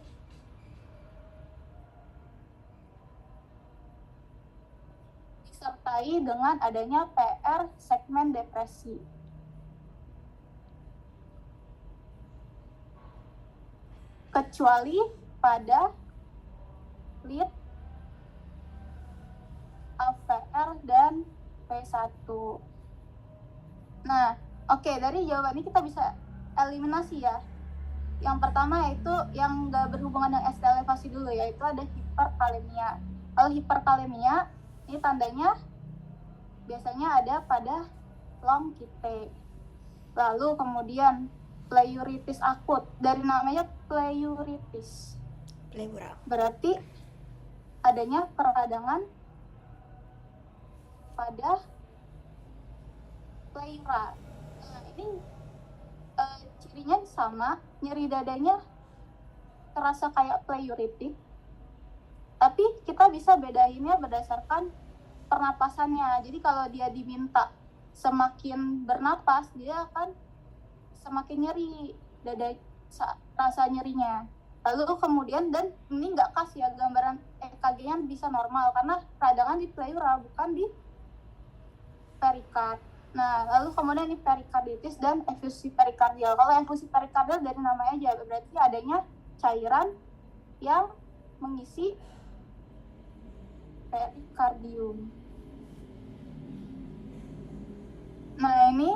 Disertai dengan adanya PR segmen depresi. Kecuali pada lid AVR dan P1. Nah, oke, dari jawaban ini kita bisa eliminasi ya. Yang pertama yaitu yang nggak berhubungan dengan ST elevasi dulu, yaitu ada hiperkalemia. Kalau hiperkalemia, ini tandanya biasanya ada pada long kite. Lalu kemudian pleuritis akut, dari namanya pleuritis. Pleura. Berarti adanya peradangan pada pleura. Nah, ini cirinya sama, nyeri dadanya terasa kayak pleuritic, tapi kita bisa bedainnya berdasarkan pernapasannya. Jadi kalau dia diminta semakin bernapas dia akan semakin nyeri dada, rasa nyerinya. Lalu kemudian, dan ini nggak khas ya, gambaran EKG-nya bisa normal karena peradangan di pleura bukan di perikard. Nah, lalu kemudian ini perikarditis dan efusi perikardial. Kalau efusi perikardial dari namanya aja berarti adanya cairan yang mengisi perikardium. Nah, ini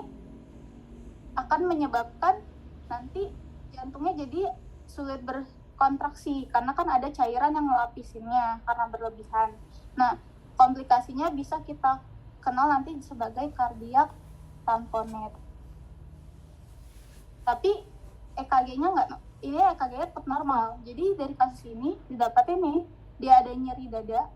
akan menyebabkan nanti jantungnya jadi sulit berkontraksi karena kan ada cairan yang melapisinnya karena berlebihan. Nah, komplikasinya bisa kita kenal nanti sebagai cardiac tamponade. Tapi EKG-nya ini EKG-nya tetap normal. Jadi dari kasus ini didapatin nih, dia ada nyeri dada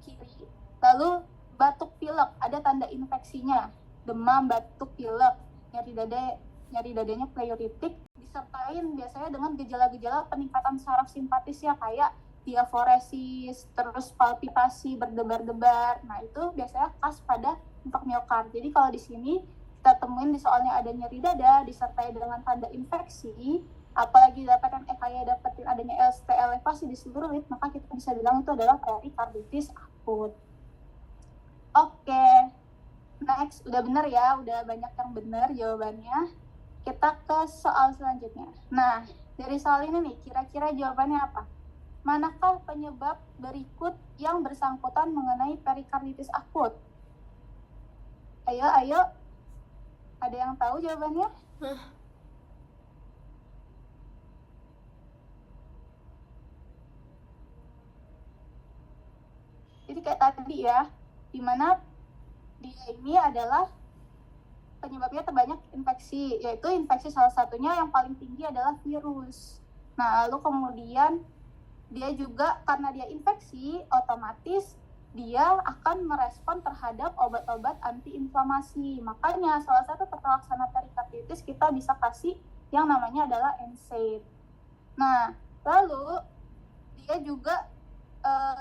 kiri, lalu batuk pilek, ada tanda infeksinya, demam, batuk pilek, nyeri dadanya pleuritik, disertain biasanya dengan gejala-gejala peningkatan saraf simpatis ya, kayak diaforesis, terus palpitasi, berdebar-debar. Nah, itu biasanya khas pada infark miokard. Jadi kalau di sini kita temuin di soalnya ada nyeri dada disertai dengan tanda infeksi, apalagi dapatkan EKG dapetin adanya ST elevasi di seluruh lid, maka kita bisa bilang itu adalah perikarditis akut. Oke. Next, udah benar ya, udah banyak yang benar jawabannya. Kita ke soal selanjutnya. Nah, dari soal ini nih, kira-kira jawabannya apa? Manakah penyebab berikut yang bersangkutan mengenai perikarditis akut? Ayo. Ada yang tahu jawabannya? Jadi kayak tadi ya, dimana dia ini adalah penyebabnya terbanyak infeksi, yaitu infeksi salah satunya yang paling tinggi adalah virus. Nah, lalu kemudian dia juga karena dia infeksi, otomatis dia akan merespon terhadap obat-obat antiinflamasi. Makanya salah satu tata laksana perikarditis kita bisa kasih yang namanya adalah NSAID. Nah, lalu dia juga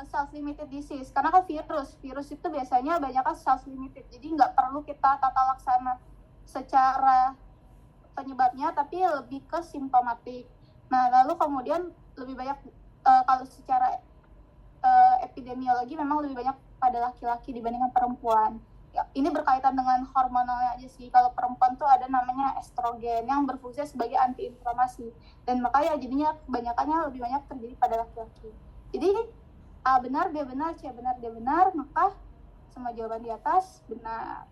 self-limited disease, karena kan virus itu biasanya banyak kan self-limited, jadi nggak perlu kita tata laksana secara penyebabnya, tapi lebih ke simptomatik. Nah, lalu kemudian lebih banyak kalau secara epidemiologi memang lebih banyak pada laki-laki dibandingkan perempuan. Ya, ini berkaitan dengan hormonalnya aja sih. Kalau perempuan tuh ada namanya estrogen yang berfungsi sebagai antiinflamasi, dan makanya jadinya kebanyakannya lebih banyak terjadi pada laki-laki. Jadi A benar, B benar, C benar, D benar, maka semua jawaban di atas benar.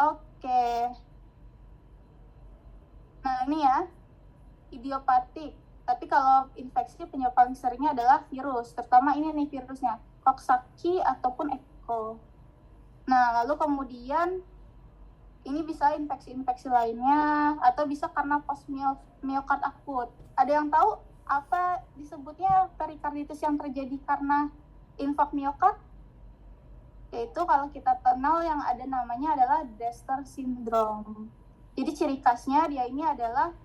Oke. Nah, ini ya, idiopatik. Tapi kalau infeksi penyebab paling seringnya adalah virus, terutama ini nih virusnya, Coxsackie ataupun E. coli. Nah, lalu kemudian ini bisa infeksi-infeksi lainnya, atau bisa karena post-miokard akut. Ada yang tahu apa disebutnya perikarditis yang terjadi karena infark miokard? Yaitu kalau kita kenal yang ada namanya adalah Dester syndrome. Jadi ciri khasnya dia ini adalah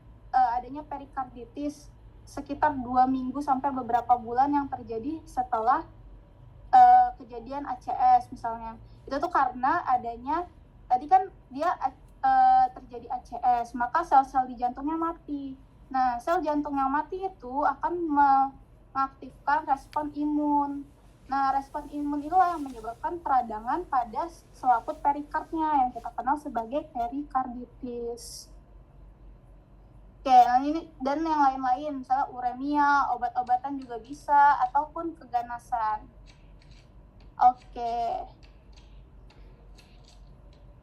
adanya perikarditis sekitar 2 minggu sampai beberapa bulan yang terjadi setelah kejadian ACS misalnya. Itu tuh karena adanya, tadi kan dia terjadi ACS, maka sel-sel di jantungnya mati. Nah, sel jantung yang mati itu akan mengaktifkan respon imun. Nah, respon imun itulah yang menyebabkan peradangan pada selaput perikardnya yang kita kenal sebagai perikarditis. Oke, ini dan yang lain-lain, misalnya uremia, obat-obatan juga bisa, ataupun keganasan. Oke.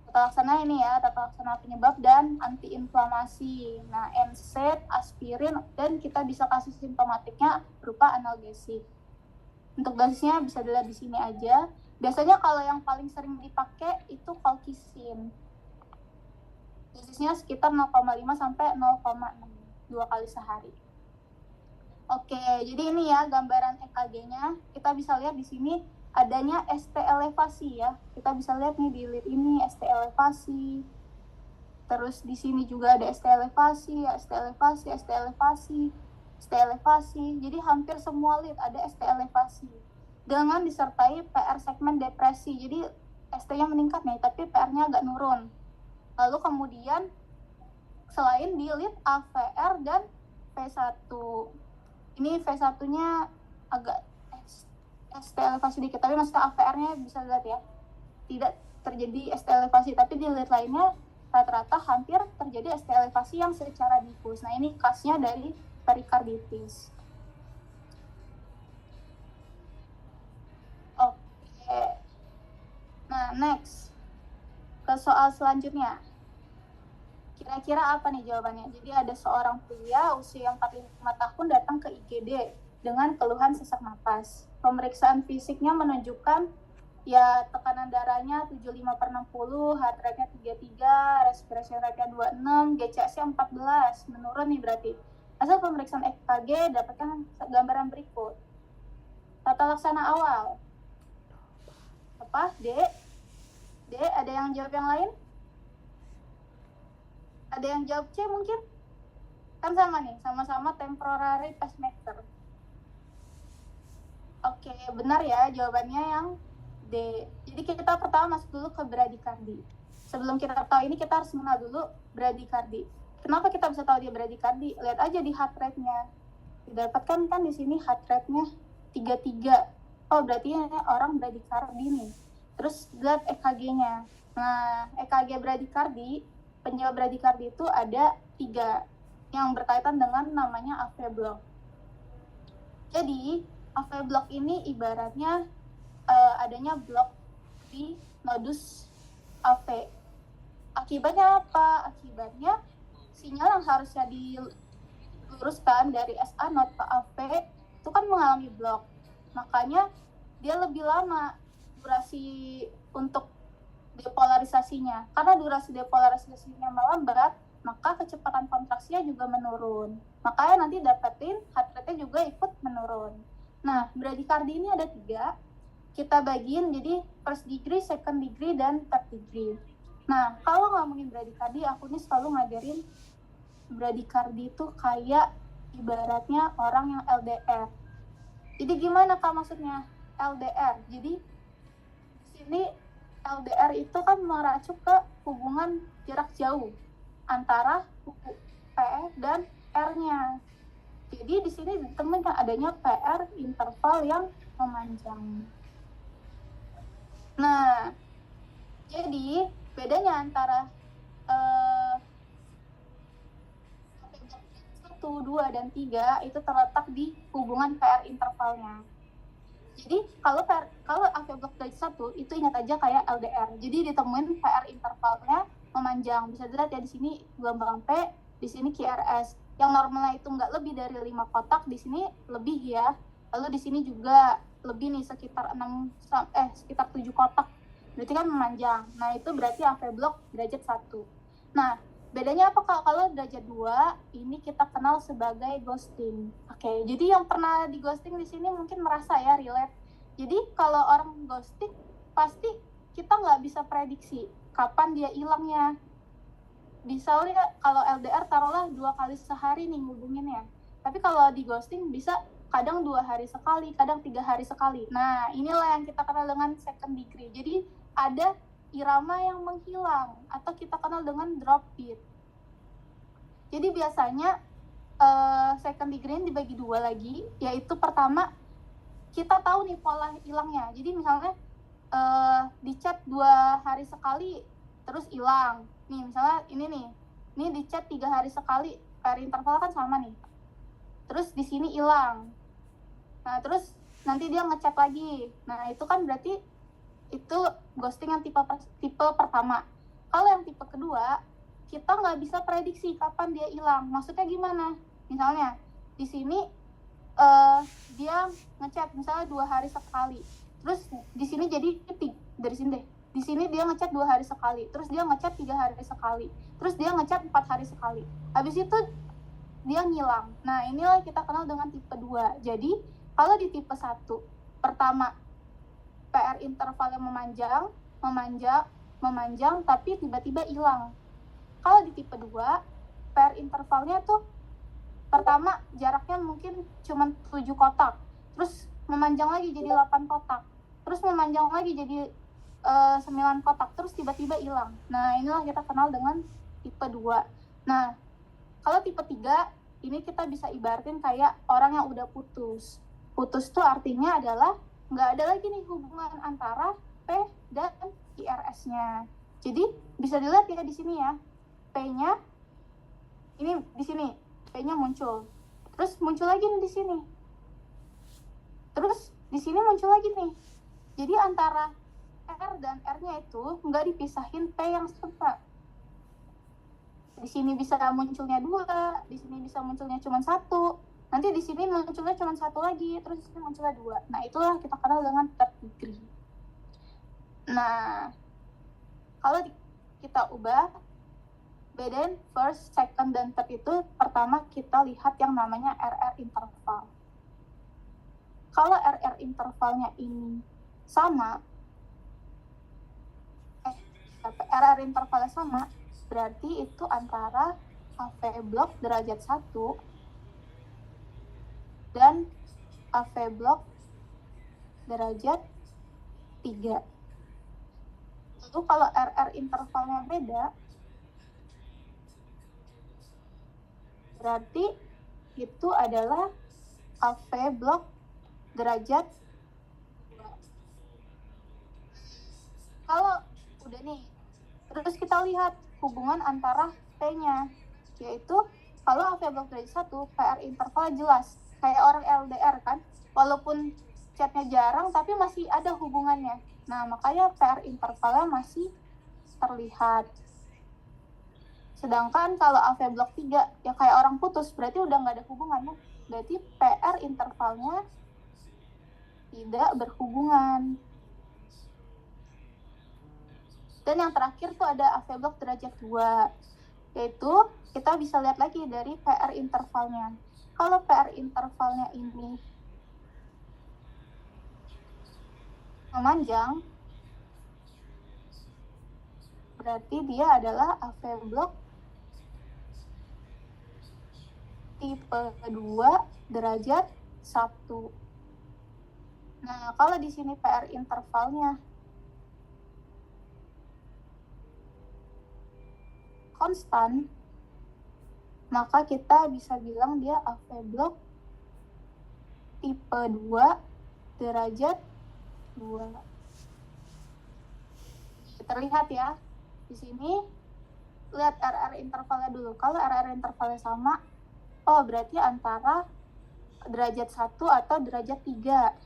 Tata laksana ini ya, tata laksana penyebab dan antiinflamasi. Nah, NSAID, aspirin, dan kita bisa kasih simptomatiknya berupa analgesik. Untuk dosisnya bisa dilihat di sini aja. Biasanya kalau yang paling sering dipakai itu colchicine. Dosisnya sekitar 0,5 sampai 0,6, 2 kali sehari. Oke, jadi ini ya gambaran EKG-nya. Kita bisa lihat di sini adanya ST elevasi ya. Kita bisa lihat nih di lead ini ST elevasi. Terus di sini juga ada ST elevasi, ST elevasi, ST elevasi, ST elevasi. Jadi hampir semua lead ada ST elevasi. Dengan disertai PR segmen depresi. Jadi ST-nya meningkat nih, tapi PR-nya agak nurun. Lalu kemudian selain di lead AVR dan V1. Ini V1-nya agak ST elevasi dikit, tapi maksudnya AVR-nya bisa lihat ya. Tidak terjadi ST elevasi, tapi di lead lainnya rata-rata hampir terjadi ST elevasi yang secara difus. Nah, ini khasnya dari perikarditis. Oke. Nah, next. Ke soal selanjutnya. Kira-kira apa nih jawabannya? Jadi ada seorang pria usia 45 tahun datang ke IGD dengan keluhan sesak napas. Pemeriksaan fisiknya menunjukkan ya tekanan darahnya 75/60, heart rate-nya 33, respiration rate-nya 26, GCS-nya 14. Menurun nih berarti. Hasil pemeriksaan EKG dapatkan gambaran berikut. Tata laksana awal. Apa? D? Ada yang jawab yang lain? Ada yang jawab C mungkin? Kan sama nih, sama-sama temporary pacemaker. Oke, benar ya jawabannya yang D. Jadi kita pertama masuk dulu ke bradikardi. Sebelum kita tahu ini kita harus mengenal dulu bradikardi. Kenapa kita bisa tahu dia bradikardi? Lihat aja di heart rate-nya. Didapatkan kan di sini heart rate-nya 33. Oh, berarti ini orang bradikardi nih. Terus lihat EKG-nya. Nah, EKG bradikardi, penyebab bradikardi itu ada 3 yang berkaitan dengan namanya AV block. Jadi, AV block ini ibaratnya adanya blok di nodus AV. Akibatnya apa? Akibatnya sinyal yang harusnya diluruskan dari SA node ke AV itu kan mengalami blok. Makanya dia lebih lama durasi untuk depolarisasinya. Karena durasi depolarisasinya melambat, maka kecepatan kontraksinya juga menurun. Makanya nanti dapetin heart rate-nya juga ikut menurun. Nah, bradikardi ini ada 3. Kita bagiin jadi first degree, second degree, dan third degree. Nah, kalau ngomongin bradikardi, aku nih selalu ngajarin bradikardi itu kayak ibaratnya orang yang LDR. Jadi gimana Kak maksudnya LDR? Jadi di sini LDR itu kan mengacu ke hubungan jarak jauh antara P dan R-nya. Jadi di sini ditemukan adanya PR interval yang memanjang. Nah, jadi bedanya antara 1, 2, dan 3 itu terletak di hubungan PR intervalnya. Jadi kalau AV block dari 1 itu ingat aja kayak LDR. Jadi ditemuin PR intervalnya memanjang. Bisa dilihat ya di sini gelombang P, di sini QRS. Yang normalnya itu nggak lebih dari 5 kotak, di sini lebih ya. Lalu di sini juga lebih nih sekitar 7 kotak. Berarti kan memanjang. Nah, itu berarti AV block derajat 1. Nah, bedanya apa kalau derajat 2 ini kita kenal sebagai ghosting. Oke, jadi yang pernah di ghosting di sini mungkin merasa ya relate. Jadi kalau orang ghosting pasti kita nggak bisa prediksi kapan dia hilangnya. Misalnya kalau LDR taruhlah 2 kali sehari nih ngubunginnya. Tapi kalau di ghosting bisa kadang 2 hari sekali, kadang 3 hari sekali. Nah, inilah yang kita kenal dengan second degree. Jadi ada irama yang menghilang atau kita kenal dengan drop beat. Jadi biasanya second degree ini dibagi 2 lagi, yaitu pertama kita tahu nih pola hilangnya. Jadi misalnya di chat 2 hari sekali terus hilang. Nih misalnya ini di chat 3 hari sekali, PR interval kan sama nih. Terus di sini hilang. Nah, terus nanti dia ngechat lagi. Nah, itu kan berarti itu ghosting yang tipe pertama. Kalau yang tipe kedua, kita nggak bisa prediksi kapan dia hilang. Maksudnya gimana? Misalnya di sini dia ngechat misalnya 2 hari sekali. Terus di sini jadi dari sini deh. Di sini dia ngechat 2 hari sekali. Terus dia ngechat 3 hari sekali. Terus dia ngechat 4 hari sekali. Habis itu dia ngilang. Nah, inilah kita kenal dengan tipe 2. Jadi kalau di tipe 1, pertama PR intervalnya memanjang, tapi tiba-tiba hilang. Kalau di tipe 2, PR intervalnya tuh pertama jaraknya mungkin cuma 7 kotak, terus memanjang lagi jadi 8 kotak, terus memanjang lagi jadi 9 kotak terus tiba-tiba hilang. Nah, inilah kita kenal dengan tipe 2. Nah, kalau tipe 3 ini kita bisa ibaratin kayak orang yang udah putus. Putus tuh artinya adalah nggak ada lagi nih hubungan antara P dan IRS-nya. Jadi bisa dilihat ya di sini ya. P-nya ini di sini, P-nya muncul. Terus muncul lagi nih di sini. Terus di sini muncul lagi nih. Jadi antara R dan R-nya itu nggak dipisahin P yang sama. Di sini bisa munculnya 2, di sini bisa munculnya cuma 1, nanti di sini munculnya cuma 1 lagi, terus di sini munculnya 2. Nah, itulah kita kenal dengan third degree. Nah, kalau kita ubah, bedain first, second, dan third itu pertama kita lihat yang namanya RR interval. Kalau RR intervalnya ini sama, RR intervalnya sama, berarti itu antara AV blok derajat 1 dan AV blok derajat 3. Lalu kalau RR intervalnya beda, berarti itu adalah AV blok derajat 2. Kalau udah nih, terus kita lihat hubungan antara P-nya, yaitu kalau AV blok derajat 1, PR interval jelas, kayak orang LDR kan, walaupun chatnya jarang tapi masih ada hubungannya. Nah, makanya PR intervalnya masih terlihat. Sedangkan kalau AV blok 3, ya kayak orang putus, berarti udah nggak ada hubungannya. Berarti PR intervalnya tidak berhubungan. Dan yang terakhir tuh ada AV blok derajat 2, yaitu kita bisa lihat lagi dari PR intervalnya. Kalau PR intervalnya ini memanjang, berarti dia adalah AV blok tipe 2 derajat 1. Nah, kalau di sini PR intervalnya konstan, maka kita bisa bilang dia AV blok tipe 2 derajat 2. Terlihat ya, di sini lihat RR intervalnya dulu. Kalau RR intervalnya sama, oh berarti antara derajat 1 atau derajat 3.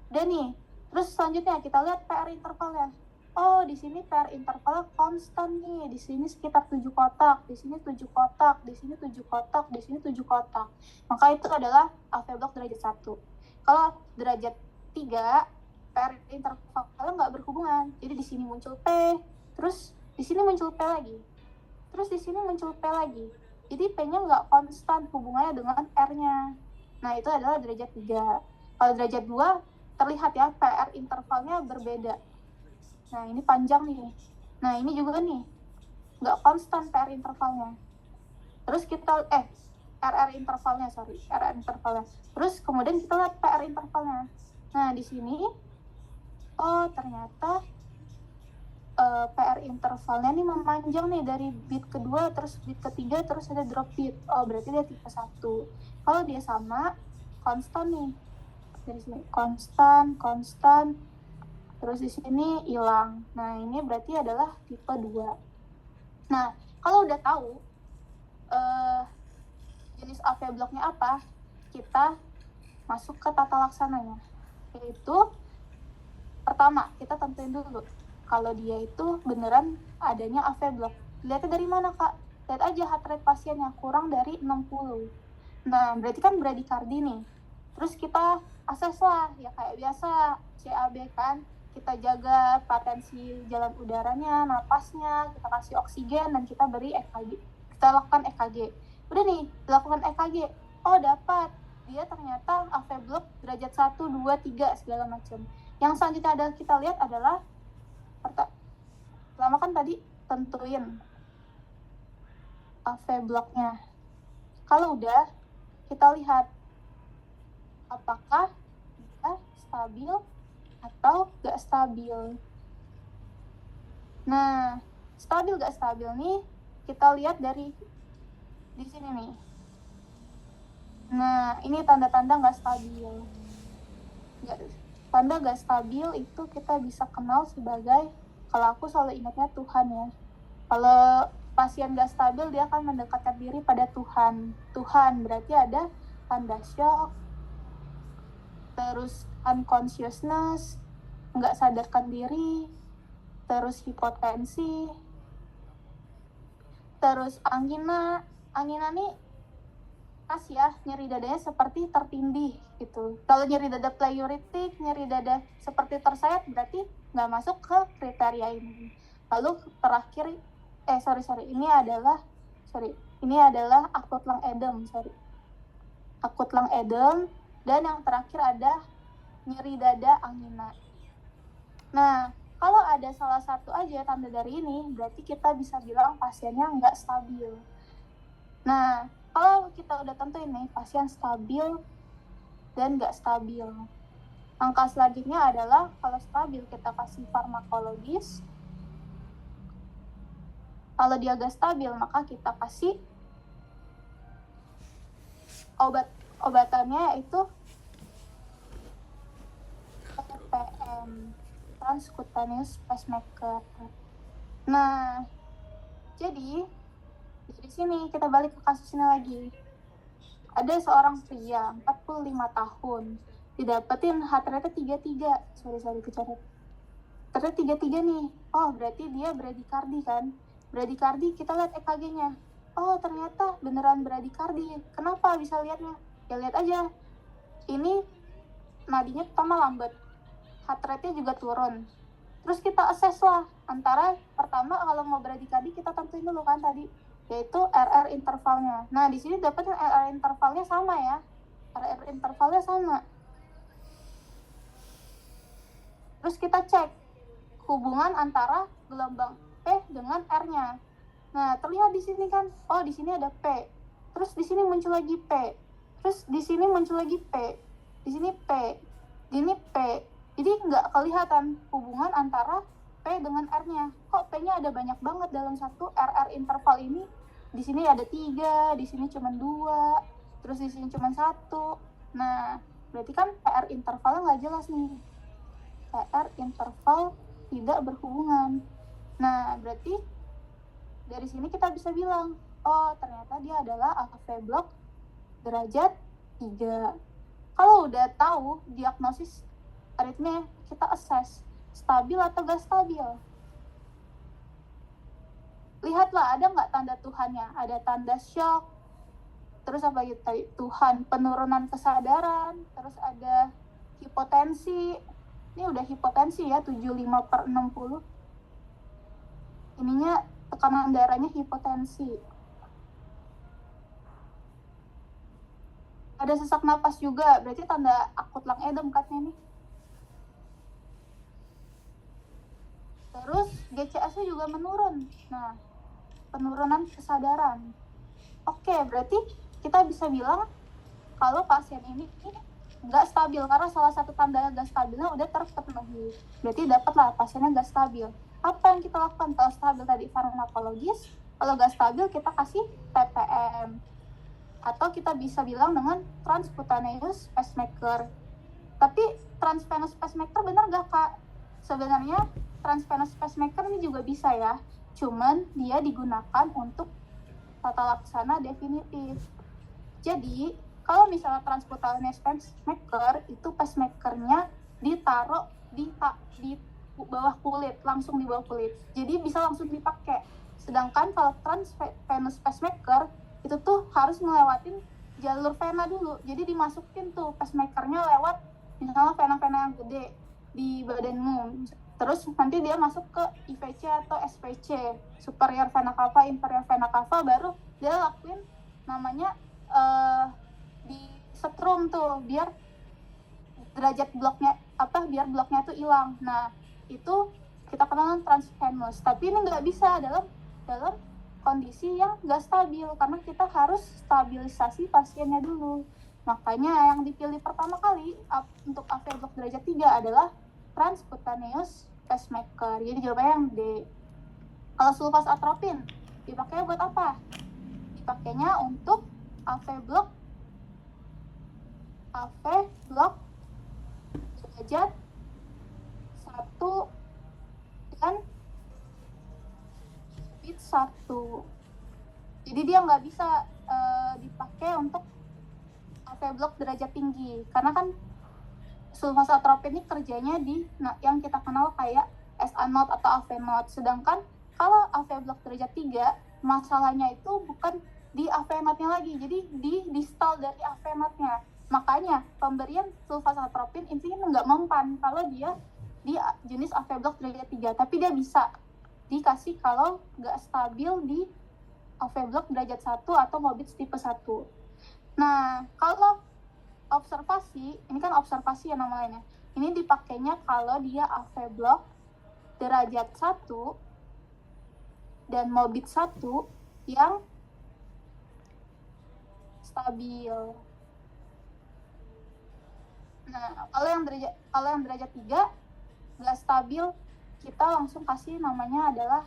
Dan nih, terus selanjutnya kita lihat PR intervalnya. Oh, di sini PR intervalnya konstan nih. Di sini sekitar 7 kotak, di sini 7 kotak, di sini 7 kotak, di sini 7 kotak. Maka itu adalah AV blok derajat 1. Kalau derajat 3, PR intervalnya nggak berhubungan. Jadi di sini muncul P, terus di sini muncul P lagi. Terus di sini muncul P lagi. Jadi P-nya nggak konstan hubungannya dengan R-nya. Nah, itu adalah derajat 3. Kalau derajat 2, terlihat ya PR intervalnya berbeda. Nah, ini panjang nih. Nah, ini juga nih, nggak konstan PR intervalnya. Terus kita, RR intervalnya. Terus kemudian kita lihat PR intervalnya. Nah, di sini, oh ternyata PR intervalnya nih memanjang nih dari bit kedua, terus bit ketiga, terus ada drop bit. Oh, berarti dia tipe 1. Kalau dia sama, konstan nih. Dari sini, konstan, terus di sini hilang. Nah, ini berarti adalah tipe 2. Nah, kalau udah tahu jenis AV bloknya apa, kita masuk ke tata laksananya. Yaitu, pertama, kita tentuin dulu kalau dia itu beneran adanya AV blok. Lihatnya dari mana, Kak? Lihat aja heart rate pasiennya kurang dari 60. Nah, berarti kan bradikardi nih. Terus kita akses lah, ya kayak biasa, CAB kan. Kita jaga patensi jalan udaranya, napasnya, kita kasih oksigen, dan kita beri EKG. Kita lakukan EKG. Udah nih, dilakukan EKG. Oh, dapat. Dia ternyata AV blok derajat 1, 2, 3, segala macam. Yang selanjutnya kita lihat adalah, pertama kan tadi tentuin AV bloknya. Kalau udah, kita lihat apakah dia stabil atau gak stabil. Nah, stabil gak stabil nih, kita lihat dari di sini nih. Nah, ini tanda-tanda gak stabil. Tanda gak stabil itu kita bisa kenal sebagai, kalau aku selalu ingatnya Tuhan ya. Kalau pasien gak stabil, dia akan mendekatkan diri pada Tuhan. Tuhan berarti ada tanda shock, terus unconsciousness, nggak sadarkan diri, terus hipotensi, terus angina. Angina nih khas ya, nyeri dadanya seperti tertindih gitu. Kalau nyeri dada pleuritic, nyeri dada seperti tersayat, berarti nggak masuk ke kriteria ini. Lalu terakhir, ini adalah akut lung edem, akut lung edem, dan yang terakhir ada nyeri dada angina. Nah, kalau ada salah satu aja tanda dari ini, berarti kita bisa bilang pasiennya nggak stabil. Nah, kalau kita udah tentuin nih, pasien stabil dan nggak stabil. Langkah selanjutnya adalah, kalau stabil kita kasih farmakologis. Kalau dia nggak stabil, maka kita kasih obatannya yaitu TPM, transcutaneous pacemaker. Nah, jadi dari sini kita balik ke kasus ini lagi. Ada seorang pria 45 tahun, didapetin heart rate 33. Kecatat. Ternyata 33 nih. Oh, berarti dia bradikardi kan? Bradikardi, kita lihat EKG-nya. Oh, ternyata beneran bradikardi. Kenapa bisa lihatnya? Ya lihat aja. Ini nadinya pertama lambat. Heart rate-nya juga turun. Terus kita assess lah. Antara pertama kalau mau bradikardi kita tentuin dulu kan tadi, yaitu RR intervalnya. Nah, di sini dapetin RR intervalnya sama ya. RR intervalnya sama. Terus kita cek hubungan antara gelombang P dengan R-nya. Nah, terlihat di sini kan, oh di sini ada P. Terus di sini muncul lagi P. Terus di sini muncul lagi P. Di sini P. Di sini P. Jadi nggak kelihatan hubungan antara P dengan R-nya. Kok P-nya ada banyak banget dalam satu RR interval ini? Di sini ada 3, di sini cuma 2, terus di sini cuma 1. Nah, berarti kan PR intervalnya nggak jelas nih. PR interval tidak berhubungan. Nah, berarti dari sini kita bisa bilang, oh ternyata dia adalah AV block derajat 3. Kalau udah tahu diagnosis aritmia, kita assess stabil atau gak stabil. Lihatlah, ada nggak tanda Tuhannya? Ada tanda shock, terus apa gitu tadi? Tuhan, penurunan kesadaran, terus ada hipotensi. Ini udah hipotensi ya, 75/60. Ininya tekanan darahnya hipotensi. Ada sesak napas juga, berarti tanda akut lung edem katanya nih. Terus GCS-nya juga menurun. Nah, penurunan kesadaran. Oke, berarti kita bisa bilang kalau pasien ini nggak stabil, karena salah satu tanda nggak stabilnya udah terpenuhi. Berarti dapatlah pasiennya nggak stabil. Apa yang kita lakukan? Kalau stabil tadi farmakologis, kalau nggak stabil kita kasih TPM. Atau kita bisa bilang dengan transcutaneous pacemaker. Tapi transvenous pacemaker benar nggak, Kak? Sebenarnya transvenous pacemaker ini juga bisa ya, cuman dia digunakan untuk tata laksana definitif. Jadi kalau misalnya transcutaneous pacemaker, itu pacemakernya ditaruh di bawah kulit, langsung di bawah kulit, jadi bisa langsung dipakai. Sedangkan kalau transvenous pacemaker itu tuh harus ngelewatin jalur vena dulu, jadi dimasukin tuh pacemakernya lewat misalnya vena-vena yang gede di badanmu, terus nanti dia masuk ke IVC atau SVC, superior vena cava, inferior vena cava, baru dia lakuin namanya di setrum tuh, biar derajat bloknya biar bloknya tuh hilang. Nah, itu kita kenal transvenous. Tapi ini nggak bisa dalam kondisi yang nggak stabil, karena kita harus stabilisasi pasiennya dulu. Makanya yang dipilih pertama kali untuk AV blok derajat 3 adalah transcutaneous pacemaker. Jadi jawabannya yang D. Kalau sulfasatropin dipakainya buat apa? Dipakainya untuk AV block derajat 1 dan bit 1. Jadi dia nggak bisa dipakai untuk AV block derajat tinggi, karena kan sulfasatropin ini kerjanya di yang kita kenal kayak SA node atau AV node. Sedangkan kalau AV block derajat 3, masalahnya itu bukan di AV node-nya lagi, jadi di distal dari AV node-nya. Makanya pemberian sulfasatropin intinya nggak mempan kalau dia di jenis AV block derajat 3, tapi dia bisa dikasih kalau nggak stabil di AV block derajat 1 atau Mobitz tipe 1. Nah, kalau observasi, ini kan observasi ya nama lainnya. Ini dipakainya kalau dia AV block derajat 1 dan Mobitz 1 yang stabil. Nah, kalau yang derajat 3 nggak stabil, kita langsung kasih namanya adalah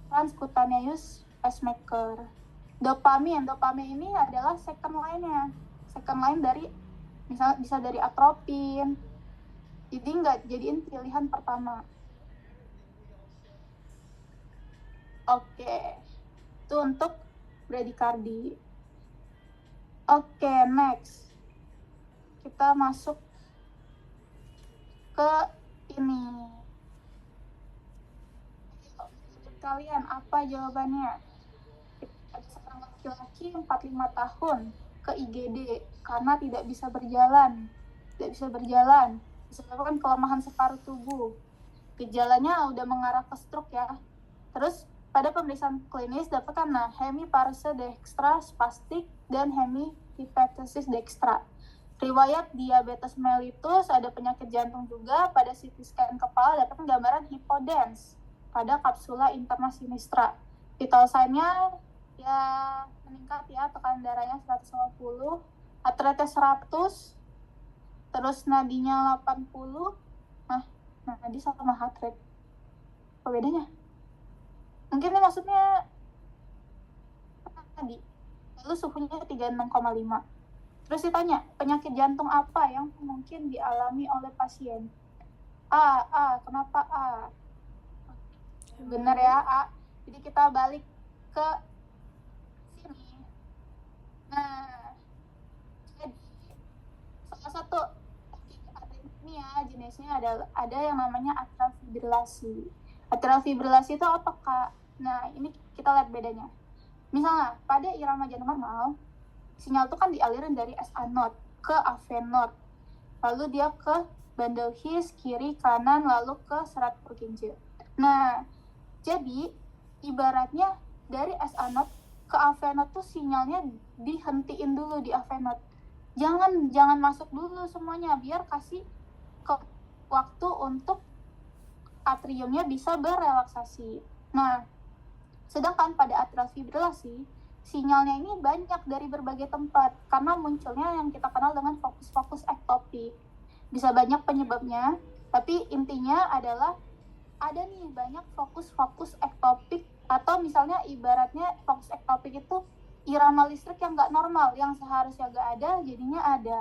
transcutaneous pacemaker. Dopamin ini adalah second line dari misalnya bisa dari atropin. Jadi nggak jadiin pilihan pertama. Oke, itu untuk bradikardi. Oke, next kita masuk ke ini. Kalian apa jawabannya? Ada seorang laki-laki 45 tahun ke IGD karena tidak bisa berjalan disebabkan kelemahan separuh tubuh. Gejalanya udah mengarah ke stroke ya. Terus pada pemeriksaan klinis dapatkan hemiparesia dextra spastik dan hemihipetesis dextra. Riwayat diabetes mellitus, ada penyakit jantung juga. Pada CT scan kepala dapatkan gambaran hipodens pada kapsula interna sinistra. Vital sign-nya ya meningkat ya, tekanan darahnya 150, heart rate 100, terus nadinya 80. Nadi sama heart rate. Apa bedanya? Mungkin ini maksudnya nadi. Lalu suhunya 36,5. Terus ditanya, penyakit jantung apa yang mungkin dialami oleh pasien? Kenapa A? Benar ya, A. Jadi kita balik ke sini. Nah, jadi salah satu ini ya jenisnya ada yang namanya atrial fibrilasi. Atrial fibrilasi itu apa, Kak? Nah, ini kita lihat bedanya. Misalnya, pada irama jantung normal, sinyal itu kan dialirin dari SA node ke AV node. Lalu dia ke bundle His, kiri, kanan, lalu ke serat Purkinje. Nah, jadi ibaratnya dari SA node ke AV node tuh sinyalnya dihentiin dulu di AV node. Jangan masuk dulu semuanya, biar kasih ke waktu untuk atriumnya bisa berelaksasi. Nah, sedangkan pada atrial fibrilasi, sinyalnya ini banyak dari berbagai tempat karena munculnya yang kita kenal dengan fokus-fokus ektopik. Bisa banyak penyebabnya, tapi intinya adalah ada nih banyak fokus-fokus ektopik, atau misalnya ibaratnya fokus ektopik itu irama listrik yang nggak normal, yang seharusnya nggak ada jadinya ada.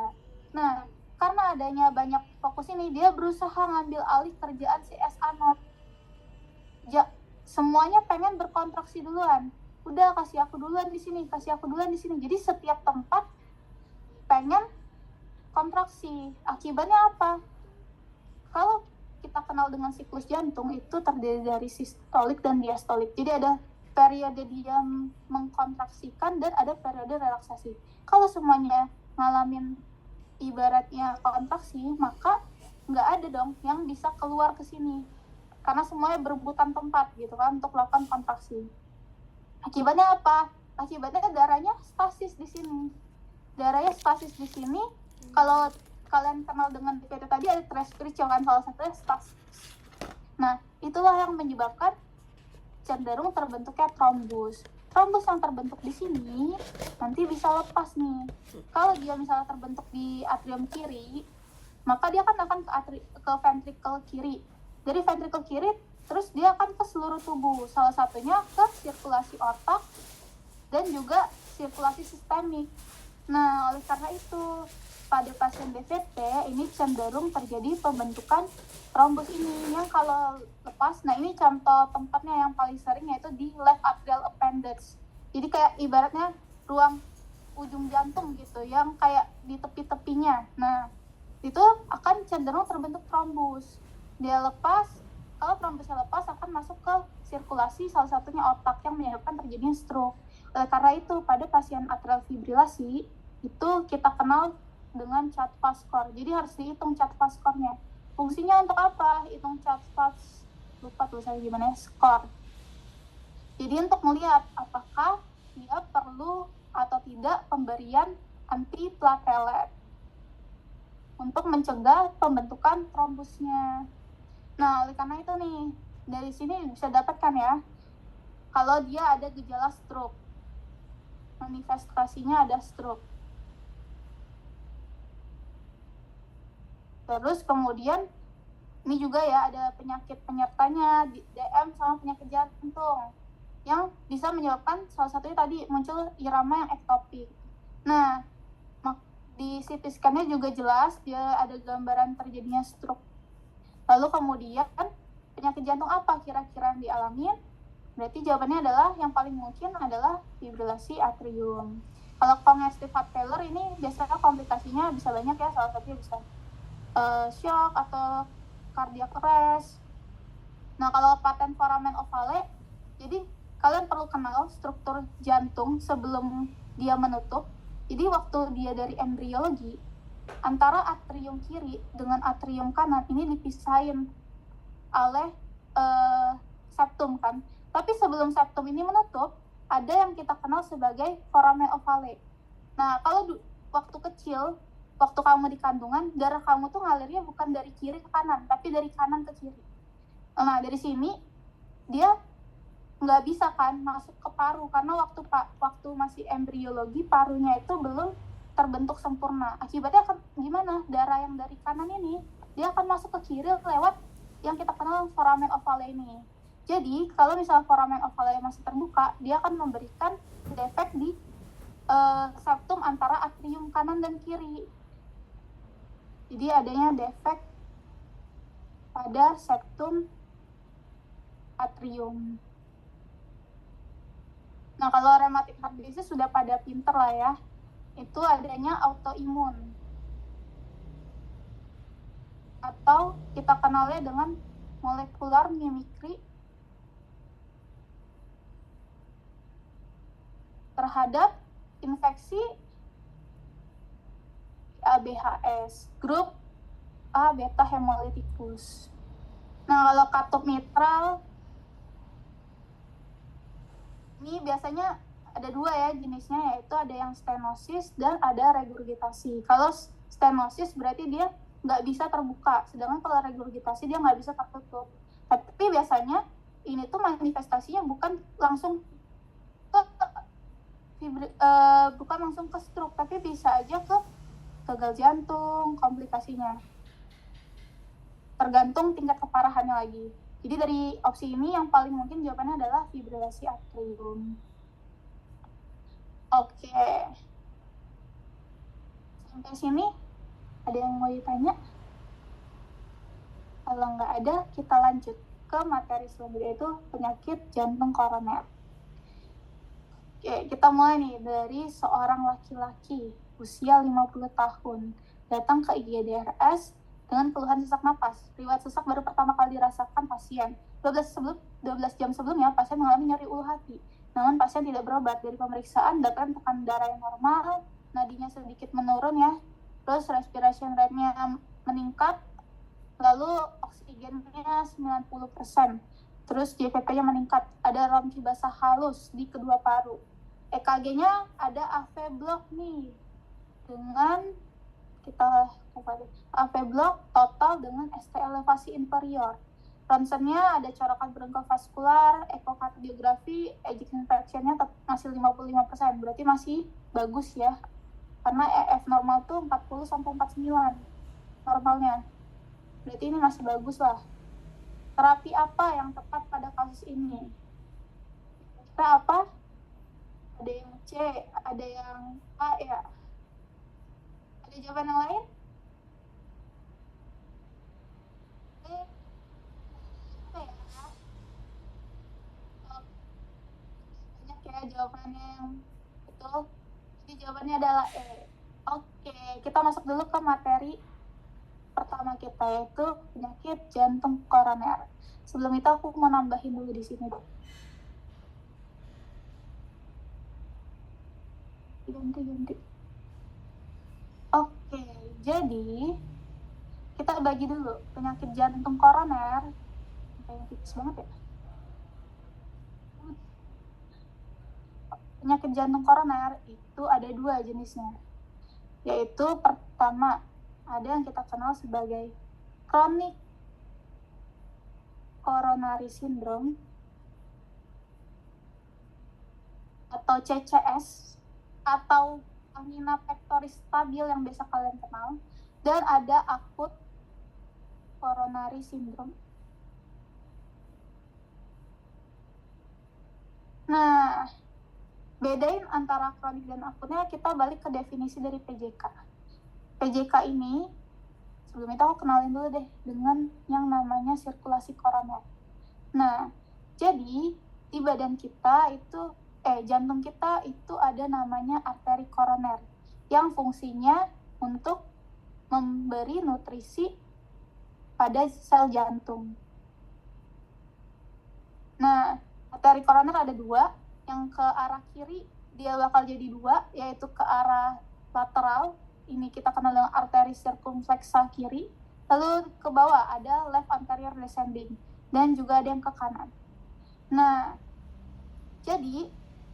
Nah, karena adanya banyak fokus ini, dia berusaha ngambil alih kerjaan si SA node. Semuanya pengen berkontraksi duluan. Udah, kasih aku duluan di sini. Jadi setiap tempat pengen kontraksi. Akibatnya apa? Kalau kita kenal dengan siklus jantung, itu terdiri dari sistolik dan diastolik. Jadi ada periode dia mengkontraksikan dan ada periode relaksasi. Kalau semuanya ngalamin ibaratnya kontraksi, maka nggak ada dong yang bisa keluar ke sini. Karena semuanya berebutan tempat gitu kan untuk melakukan kontraksi. Akibatnya apa? Akibatnya darahnya stasis di sini. Kalau kalian kenal dengan DPT tadi, ada respirasi kan salah satunya stasis. Nah, itulah yang menyebabkan cenderung terbentuknya trombus. Trombus yang terbentuk di sini nanti bisa lepas nih. Kalau dia misalnya terbentuk di atrium kiri, maka dia kan akan ke ventricle kiri. Dari ventricle kiri terus dia akan ke seluruh tubuh, salah satunya ke sirkulasi otak dan juga sirkulasi sistemik. Nah, oleh karena itu, pada pasien DVT ini cenderung terjadi pembentukan trombus ini yang kalau lepas. Nah, ini contoh tempatnya yang paling sering yaitu di left atrial appendage. Jadi kayak ibaratnya ruang ujung jantung gitu yang kayak di tepi-tepinya. Nah, itu akan cenderung terbentuk trombus. Dia lepas, kalau trombusnya lepas akan masuk ke sirkulasi salah satunya otak yang menyebabkan terjadinya stroke. Karena itu pada pasien atrial fibrilasi itu kita kenal dengan CHA2DS2 score. Jadi harus dihitung CHA2DS2 score-nya. Fungsinya untuk apa? Hitung CHA2DS2, lupa tulisannya gimana ya, score. Jadi untuk melihat apakah dia perlu atau tidak pemberian antiplatelet untuk mencegah pembentukan trombusnya. Nah, oleh karena itu nih, dari sini bisa dapatkan ya, kalau dia ada gejala stroke, manifestasinya ada stroke. Terus kemudian ini juga ya ada penyakit penyertanya, DM sama penyakit jantung yang bisa menyebabkan salah satunya tadi muncul irama yang ektopik. Nah, di CT scan-nya juga jelas dia ada gambaran terjadinya stroke. Lalu kemudian penyakit jantung apa kira-kira yang dialami? Berarti jawabannya adalah yang paling mungkin adalah fibrilasi atrium. Kalau congestive heart failure ini biasanya komplikasinya bisa banyak ya, salah satunya bisa shock atau cardiac arrest. Nah, kalau patent foramen ovale, jadi kalian perlu kenal struktur jantung sebelum dia menutup. Jadi waktu dia dari embriologi, antara atrium kiri dengan atrium kanan ini dipisahin oleh septum kan. Tapi sebelum septum ini menutup, ada yang kita kenal sebagai foramen ovale. Nah, kalau waktu kecil, waktu kamu di kandungan, darah kamu tuh ngalirnya bukan dari kiri ke kanan, tapi dari kanan ke kiri. Nah, dari sini dia nggak bisa kan masuk ke paru, karena waktu masih embriologi parunya itu belum terbentuk sempurna. Akibatnya akan gimana? Darah yang dari kanan ini dia akan masuk ke kiri lewat yang kita kenal foramen ovale ini. Jadi kalau misalnya foramen ovale masih terbuka, dia akan memberikan defek di septum antara atrium kanan dan kiri. Jadi adanya defek pada septum atrium. Nah, kalau rheumatic heart disease sudah pada pinter lah ya. Itu adanya autoimun. Atau kita kenalnya dengan molecular mimicry terhadap infeksi ABHS, grup A beta hemolyticus. Nah, kalau katup mitral ini biasanya ada dua ya jenisnya, yaitu ada yang stenosis dan ada regurgitasi. Kalau stenosis berarti dia nggak bisa terbuka, sedangkan kalau regurgitasi dia nggak bisa tertutup. Tapi biasanya ini tuh manifestasinya bukan langsung ke stroke, tapi bisa aja ke gagal jantung, komplikasinya. Tergantung tingkat keparahannya lagi. Jadi dari opsi ini yang paling mungkin jawabannya adalah fibrilasi atrium. Oke. Sampai sini ada yang mau ditanya? Kalau nggak ada, kita lanjut ke materi selanjutnya, yaitu penyakit jantung koroner. Oke, kita mulai nih dari seorang laki-laki usia 50 tahun datang ke IGDRS dengan keluhan sesak napas. Riwayat sesak baru pertama kali dirasakan pasien. 12 jam sebelumnya pasien mengalami nyeri ulu hati. Namun pasien tidak berobat. Dari pemeriksaan dapatkan tekanan darah yang normal, nadinya sedikit menurun ya. Terus respiration rate-nya meningkat, lalu oksigennya 90%. Terus JVP-nya meningkat, ada rompi basah halus di kedua paru. EKG-nya ada AV block nih, dengan kita AV block total dengan ST elevasi inferior. Ronsennya ada corakan berengkau vaskular, ekokardiografi, ejection fraction-nya masih 55%, berarti masih bagus ya. Karena EF normal tuh 40-49 normalnya. Berarti ini masih bagus lah. Terapi apa yang tepat pada kasus ini? Kira apa? Ada yang C, ada yang A ya. Ada jawaban yang lain? Apa ya? Banyak ya jawabannya yang betul. Jadi jawabannya adalah E. Oke, kita masuk dulu ke materi pertama kita, yaitu penyakit jantung koroner. Sebelum itu aku mau nambahin dulu di sini. Ganti. Oke, jadi kita bagi dulu penyakit jantung koroner. Kayak tipis banget ya. Penyakit jantung koroner itu ada 2 jenisnya, yaitu pertama ada yang kita kenal sebagai chronic coronary syndrome atau CCS atau angina pectoris stabil yang biasa kalian kenal, dan ada acute coronary syndrome. Nah, bedain antara kronik dan akutnya, kita balik ke definisi dari PJK. PJK ini, sebelum itu aku kenalin dulu deh dengan yang namanya sirkulasi koroner. Nah, jadi di badan kita itu, jantung kita itu ada namanya arteri koroner yang fungsinya untuk memberi nutrisi pada sel jantung. Nah, arteri koroner ada 2, yang ke arah kiri dia bakal jadi 2, yaitu ke arah lateral, ini kita kenal dengan arteri sirkumflexa kiri, lalu ke bawah ada left anterior descending, dan juga ada yang ke kanan. Nah, jadi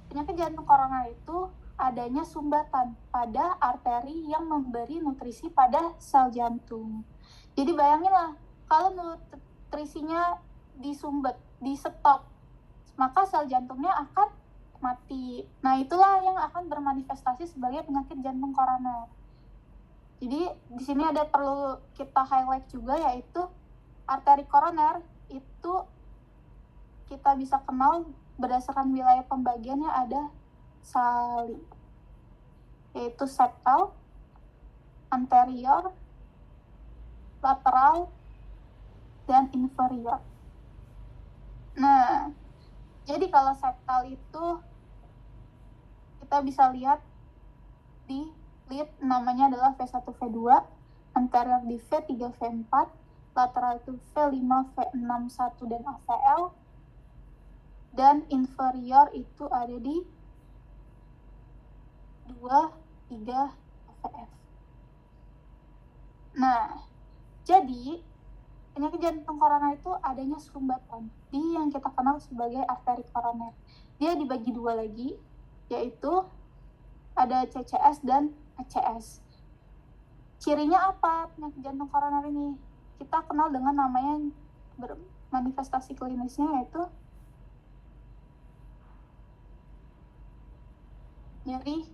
penyakit jantung koroner itu adanya sumbatan pada arteri yang memberi nutrisi pada sel jantung. Jadi bayanginlah, kalau nutrisinya disumbat, di stop, maka sel jantungnya akan mati. Nah, itulah yang akan bermanifestasi sebagai penyakit jantung koroner. Jadi di sini ada perlu kita highlight juga, yaitu arteri koroner itu kita bisa kenal berdasarkan wilayah pembagiannya ada sali, yaitu septal, anterior, lateral, dan inferior. Nah, jadi kalau septal itu kita bisa lihat di lead namanya adalah V1, V2, anterior di V3, V4, lateral itu V5, V6, 1, dan AVL, dan inferior itu ada di 2, 3, AVF. Nah, jadi penyakit jantung koroner itu adanya sumbatan di yang kita kenal sebagai arteri koroner. Dia dibagi 2 lagi, yaitu ada CCS dan ACS. Cirinya apa penyakit jantung koroner ini? Kita kenal dengan namanya bermanifestasi klinisnya, yaitu nyeri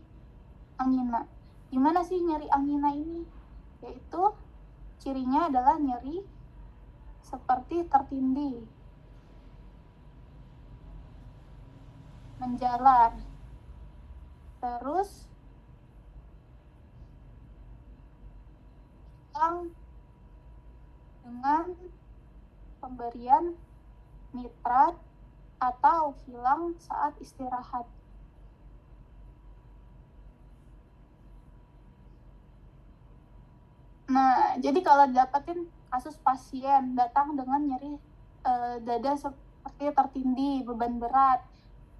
angina. Gimana sih nyeri angina ini? Yaitu cirinya adalah nyeri seperti tertindih, menjalar, terus hilang dengan pemberian nitrat atau hilang saat istirahat. Nah, jadi kalau dapetin kasus pasien datang dengan nyeri dada seperti tertindih, beban berat,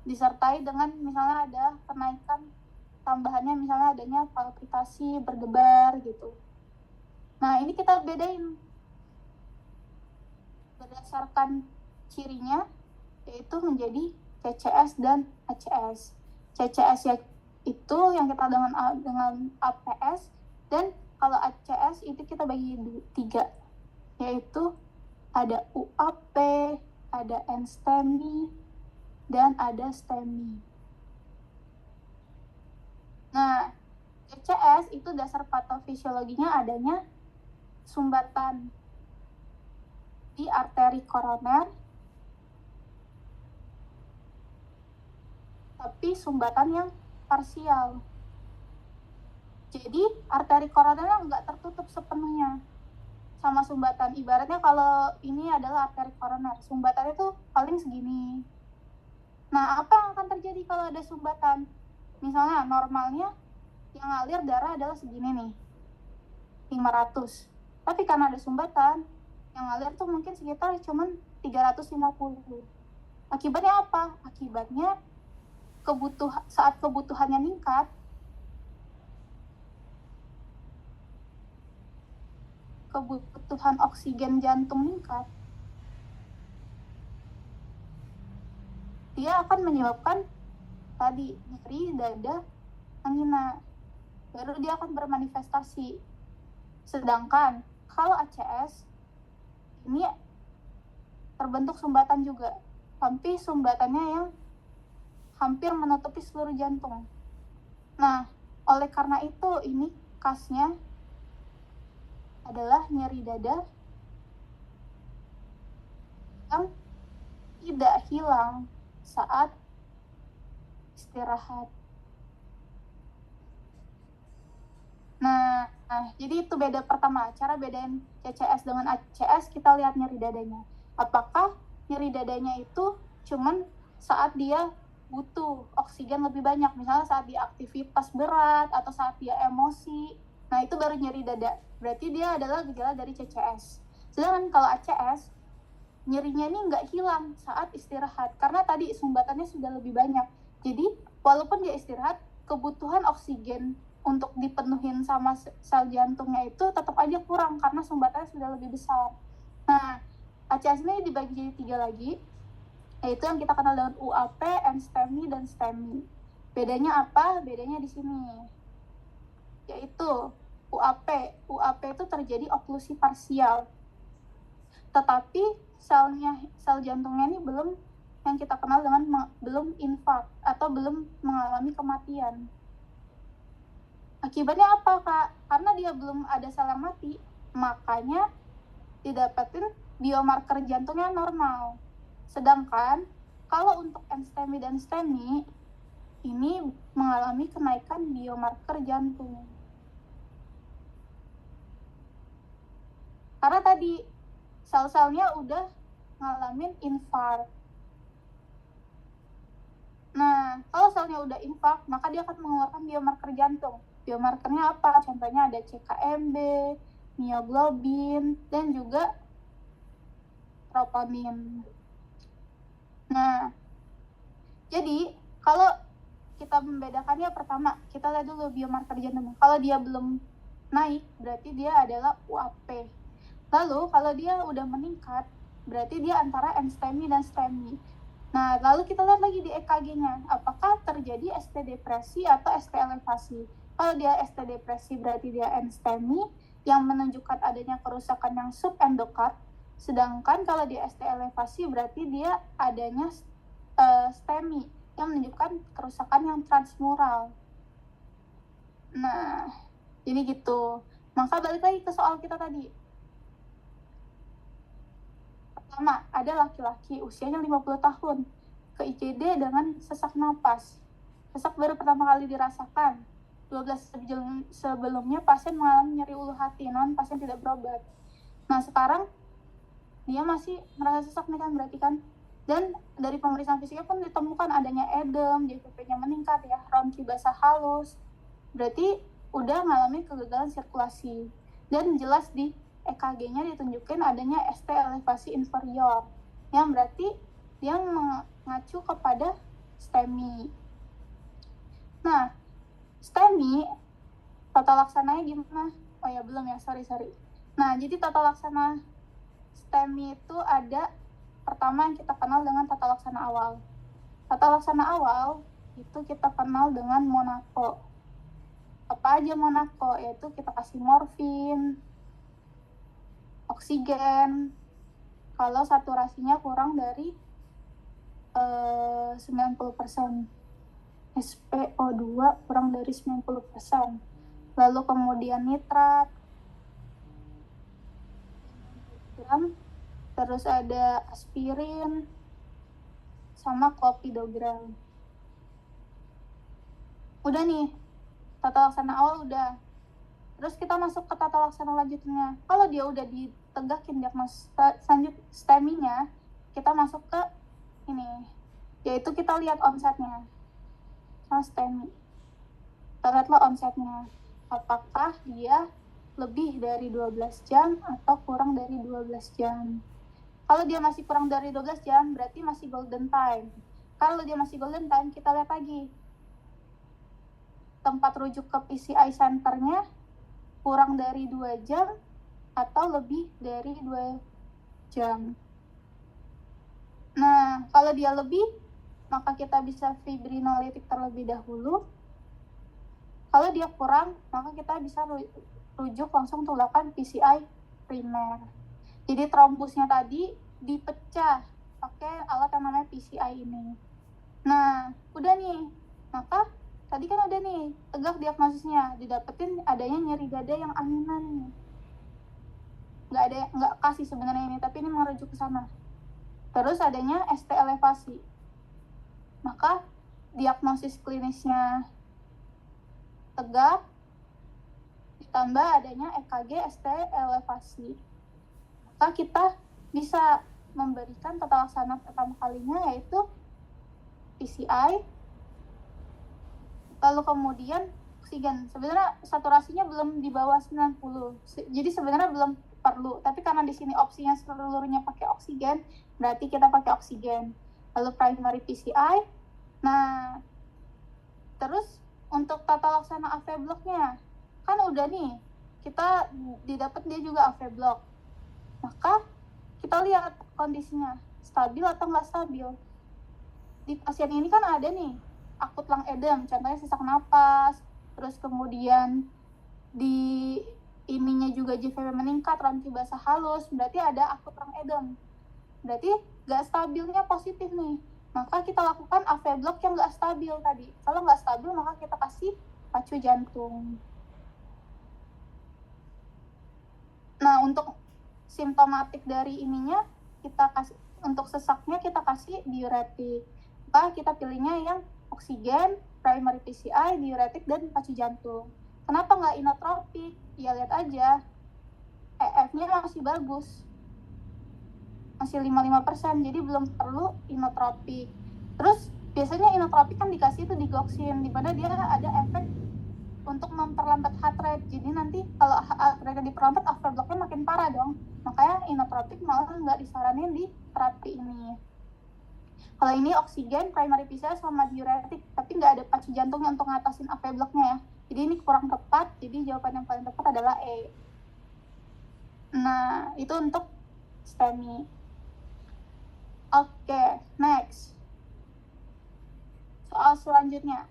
disertai dengan misalnya ada kenaikan tambahannya, misalnya adanya palpitasi, berdebar gitu. Nah, ini kita bedain berdasarkan cirinya, yaitu menjadi CCS dan ACS. CCS itu yang kita dengan APS, dan kalau ACS itu kita bagi 3, yaitu ada UAP, ada NSTEMI, dan ada STEMI. Nah, CCS itu dasar patofisiologinya adanya sumbatan di arteri koroner, tapi sumbatan yang parsial. Jadi arteri koronernya nggak tertutup sepenuhnya sama sumbatan. Ibaratnya kalau ini adalah arteri koroner, sumbatannya tuh paling segini. Nah, apa yang akan terjadi kalau ada sumbatan? Misalnya normalnya yang ngalir darah adalah segini nih, 500. Tapi karena ada sumbatan, yang ngalir tuh mungkin sekitar cuman 350. Akibatnya apa? Akibatnya saat kebutuhannya meningkat, kebutuhan oksigen jantung meningkat, dia akan menyebabkan tadi nyeri dada, angina, baru dia akan bermanifestasi. Sedangkan kalau ACS ini terbentuk sumbatan juga, tapi sumbatannya yang hampir menutupi seluruh jantung. Nah, oleh karena itu ini khasnya adalah nyeri dada yang tidak hilang saat istirahat. Nah, jadi itu beda pertama. Cara bedain CCS dengan ACS, kita lihat nyeri dadanya. Apakah nyeri dadanya itu cuman saat dia butuh oksigen lebih banyak, misalnya saat dia aktivitas berat atau saat dia emosi. Nah, itu baru nyeri dada. Berarti dia adalah gejala dari CCS. Sedangkan kalau ACS, nyerinya ini nggak hilang saat istirahat, karena tadi sumbatannya sudah lebih banyak. Jadi, walaupun dia istirahat, kebutuhan oksigen untuk dipenuhin sama sel jantungnya itu tetap aja kurang karena sumbatannya sudah lebih besar. Nah, ACS ini dibagi jadi 3 lagi, yaitu yang kita kenal dengan UAP, NSTEMI, dan STEMI. Bedanya apa? Bedanya di sini, yaitu UAP itu terjadi oklusi parsial, tetapi sel jantungnya ini belum, yang kita kenal dengan belum infark atau belum mengalami kematian. Akibatnya apa, Kak? Karena dia belum ada sel yang mati, makanya didapetin biomarker jantungnya normal. Sedangkan kalau untuk NSTEMI dan STEMI ini mengalami kenaikan biomarker jantung. Karena tadi sel-selnya udah ngalamin infark. Nah, kalau selnya udah infark, maka dia akan mengeluarkan biomarker jantung. Biomarkernya apa? Contohnya ada CKMB, mioglobin, dan juga troponin. Nah, jadi kalau kita membedakannya, pertama kita lihat dulu biomarker jantung. Kalau dia belum naik, berarti dia adalah UAP. Lalu kalau dia udah meningkat, berarti dia antara NSTEMI dan STEMI. Nah, lalu kita lihat lagi di EKG-nya, apakah terjadi ST depresi atau ST elevasi. Kalau dia ST depresi berarti dia NSTEMI yang menunjukkan adanya kerusakan yang subendokard. Sedangkan kalau dia ST elevasi berarti dia adanya STEMI yang menunjukkan kerusakan yang transmural. Nah, jadi gitu. Maka balik lagi ke soal kita tadi. Pertama, ada laki-laki usianya 50 tahun ke IGD dengan sesak napas. Sesak baru pertama kali dirasakan. 12 jam sebelumnya pasien mengalami nyeri ulu hati, namun pasien tidak berobat. Nah, sekarang dia masih merasa sesak nih kan, berarti kan. Dan dari pemeriksaan fisiknya pun ditemukan adanya edem, JVP-nya meningkat ya, ronki basah halus. Berarti udah mengalami kegagalan sirkulasi. Dan jelas di EKG-nya ditunjukkan adanya ST elevasi inferior, yang berarti dia mengacu kepada STEMI. Nah, STEMI tata laksananya gimana? Oh ya, belum ya, sorry. Nah, jadi tata laksana STEMI itu ada, pertama yang kita kenal dengan tata laksana awal. Tata laksana awal itu kita kenal dengan Monaco. Apa aja Monaco? Yaitu kita kasih morfin, oksigen, kalau saturasinya kurang dari 90%. SpO2 kurang dari 90%. Lalu kemudian nitrat, terus ada aspirin, sama clopidogrel. Udah nih, tata laksana awal udah. Terus kita masuk ke tata laksana lanjutnya. Kalau dia udah ditegakin diagnosis selanjut STEMI-nya, kita masuk ke ini, yaitu kita lihat omsetnya sama STEMI. Kita lihatlah omsetnya. Apakah dia lebih dari 12 jam atau kurang dari 12 jam. Kalau dia masih kurang dari 12 jam, berarti masih golden time. Kalau dia masih golden time, kita lihat lagi. Tempat rujuk ke PCI center-nya kurang dari 2 jam atau lebih dari 2 jam. Nah, kalau dia lebih, maka kita bisa fibrinolitik terlebih dahulu. Kalau dia kurang, maka kita bisa rujuk langsung untuk lakukan PCI primer. Jadi trombusnya tadi dipecah pakai alat yang namanya PCI ini. Nah, udah nih. Maka tadi kan udah nih, tegak diagnosisnya, didapetin adanya nyeri dada yang anginan. Nggak kasih sebenarnya ini, tapi ini merujuk ke sana. Terus adanya ST elevasi. Maka diagnosis klinisnya tegak, ditambah adanya EKG ST elevasi. Maka kita bisa memberikan tata laksana pertama kalinya yaitu PCI, lalu kemudian oksigen. Sebenarnya saturasinya belum di bawah 90, jadi sebenarnya belum perlu, tapi karena di sini opsinya seluruhnya pakai oksigen, berarti kita pakai oksigen. Lalu primary PCI. Nah, terus untuk tata laksana AV block-nya kan udah nih, kita didapat dia juga AV block. Maka kita lihat kondisinya stabil atau nggak stabil. Di pasien ini kan ada nih akut lung edem, contohnya sesak napas, terus kemudian di ininya juga JVP meningkat, ronki basah halus, berarti ada akut lung edem. Berarti nggak stabilnya positif nih. Maka kita lakukan AV block yang nggak stabil tadi. Kalau nggak stabil, maka kita kasih pacu jantung. Nah, untuk simptomatik dari ininya, kita kasih, untuk sesaknya kita kasih diuretik. Maka kita pilihnya yang oksigen, primary PCI, diuretik, dan pacu jantung. Kenapa nggak inotropik? Ya lihat aja, EF-nya masih bagus. Masih 55%, jadi belum perlu inotropik. Terus biasanya inotropik kan dikasih itu digoxin, di mana dia ada efek untuk memperlambat heart rate. Jadi nanti kalau heart rate diperlambat, AV block-nya makin parah dong. Makanya inotropik malah nggak disaranin di terapi ini. Kalau ini oksigen, primary PCI sama diuretik, tapi nggak ada pacu jantungnya untuk ngatasin AV block-nya ya. Jadi ini kurang tepat, jadi jawaban yang paling tepat adalah E. Nah, itu untuk STEMI. Oke, next. Soal selanjutnya.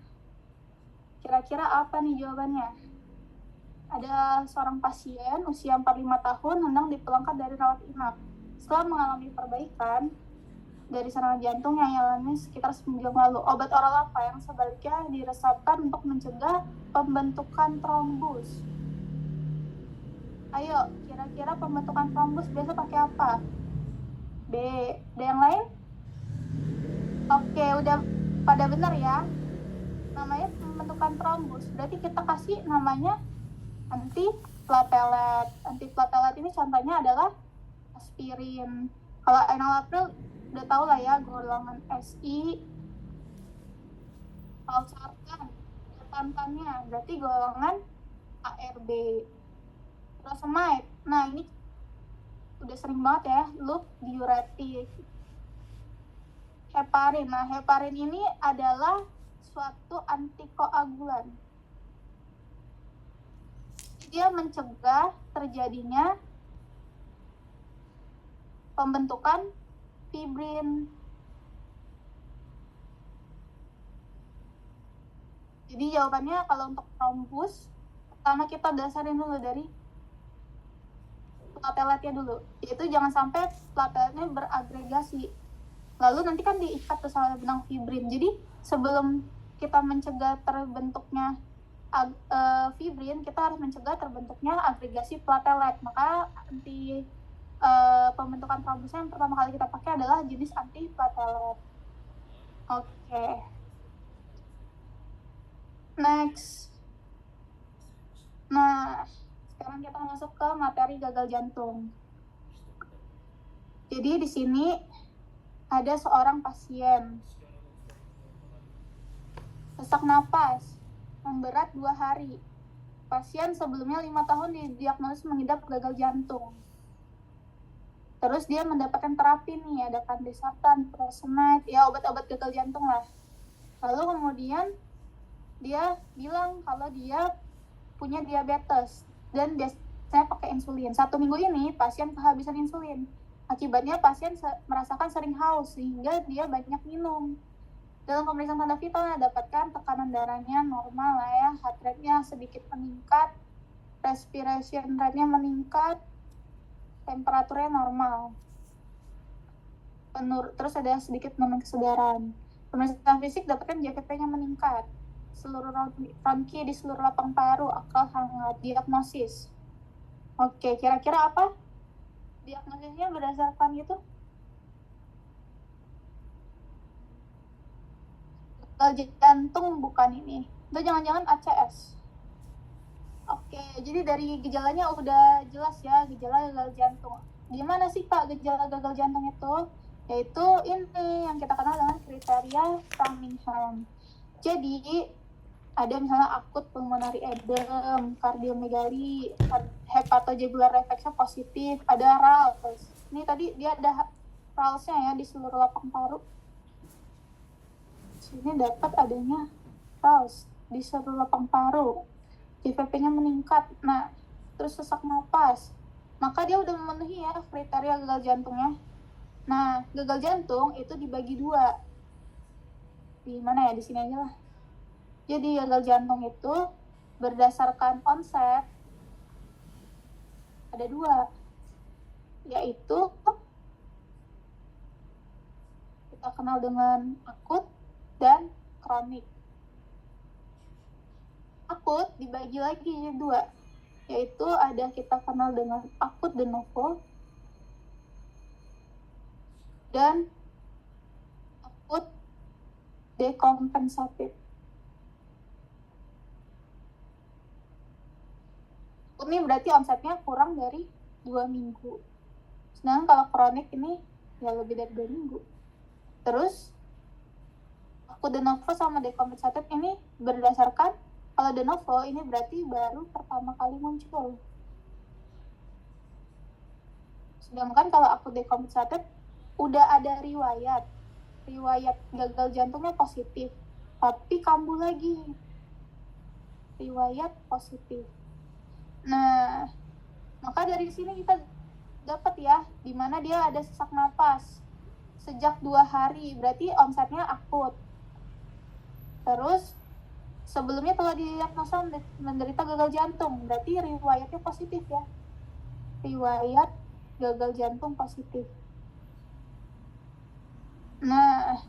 Kira-kira apa nih jawabannya? Ada seorang pasien usia 45 tahun hendak dipulangkan dari rawat inap. Setelah mengalami perbaikan dari serangan jantung yang dialami sekitar 9 jam lalu, obat oral apa yang sebaliknya diresepkan untuk mencegah pembentukan trombus? Ayo, kira-kira pembentukan trombus biasa pakai apa? B. Ada yang lain? Oke, udah pada benar ya. Namanya pembentukan trombus. Berarti kita kasih namanya antiplatelet. Antiplatelet ini contohnya adalah aspirin. Kalau enalapril udah tahu lah ya, golongan SI. Valsartan, tantannya berarti golongan ARB. Furosemide. Nah, ini udah sering banget ya, loop diuretik. Heparin. Nah, heparin ini adalah suatu antikoagulan. Dia mencegah terjadinya pembentukan fibrin. Jadi jawabannya kalau untuk trombus, pertama kita dasarin dulu dari plateletnya dulu. Yaitu jangan sampai plateletnya beragregasi. Lalu nanti kan diikat tuh sama benang fibrin. Jadi sebelum kita mencegah terbentuknya fibrin, kita harus mencegah terbentuknya agregasi platelet. Maka pembentukan trombusnya yang pertama kali kita pakai adalah jenis antiplatelet. Oke. Next. Nah, sekarang kita masuk ke materi gagal jantung. Jadi di sini ada seorang pasien sesak napas memberat 2 hari. Pasien sebelumnya 5 tahun didiagnosis mengidap gagal jantung. Terus dia mendapatkan terapi nih, ada candesartan, furosemide, ya obat-obat gagal jantung lah. Lalu kemudian dia bilang kalau dia punya diabetes dan biasanya pakai insulin. 1 minggu ini pasien kehabisan insulin. Akibatnya pasien merasakan sering haus sehingga dia banyak minum. Dalam pemeriksaan tanda vital dapatkan tekanan darahnya normal lah ya, heart rate-nya sedikit meningkat, respiration rate-nya meningkat, temperaturnya normal. Terus ada sedikit penurunan kesadaran. Pemeriksaan fisik dapatkan JVP-nya meningkat. Seluruh bronki di seluruh lapang paru, akal hangat. Diagnosis. Oke, kira-kira apa? Diagnosisnya berdasarkan itu? Gagal jantung bukan ini. Itu jangan-jangan ACS. Oke, jadi dari gejalanya udah jelas ya, gejala gagal jantung. Gimana sih Pak gejala gagal jantung itu? Yaitu ini yang kita kenal dengan kriteria Framingham. Jadi ada misalnya akut pulmonary edem, kardiomegali, hepatojugular refleksnya positif, ada RALS. Ini tadi dia ada RALS-nya ya di seluruh lapang paru. Sini dapat adanya RALS di seluruh lapang paru. JVP-nya meningkat. Nah, terus sesak napas. Maka dia udah memenuhi ya kriteria gagal jantungnya. Nah, gagal jantung itu dibagi 2. Di mana ya? Di sini aja lah. Jadi gagal jantung itu berdasarkan onset ada 2, yaitu kita kenal dengan akut dan kronik. Akut dibagi lagi 2, yaitu ada kita kenal dengan akut de novo dan akut dekompensatif. Ini berarti onsetnya kurang dari 2 minggu. Sedangkan kalau kronik ini ya lebih dari 2 minggu. Terus akut de novo sama dekompensatif ini berdasarkan, kalau de novo ini berarti baru pertama kali muncul. Sedangkan kalau akut dekompensatif udah ada riwayat gagal jantungnya positif, tapi kambuh lagi. Riwayat positif. Nah, maka dari sini kita dapat ya, di mana dia ada sesak napas sejak 2 hari, berarti onsetnya akut. Terus sebelumnya telah didiagnosa menderita gagal jantung, berarti riwayatnya positif ya. Riwayat gagal jantung positif. Nah,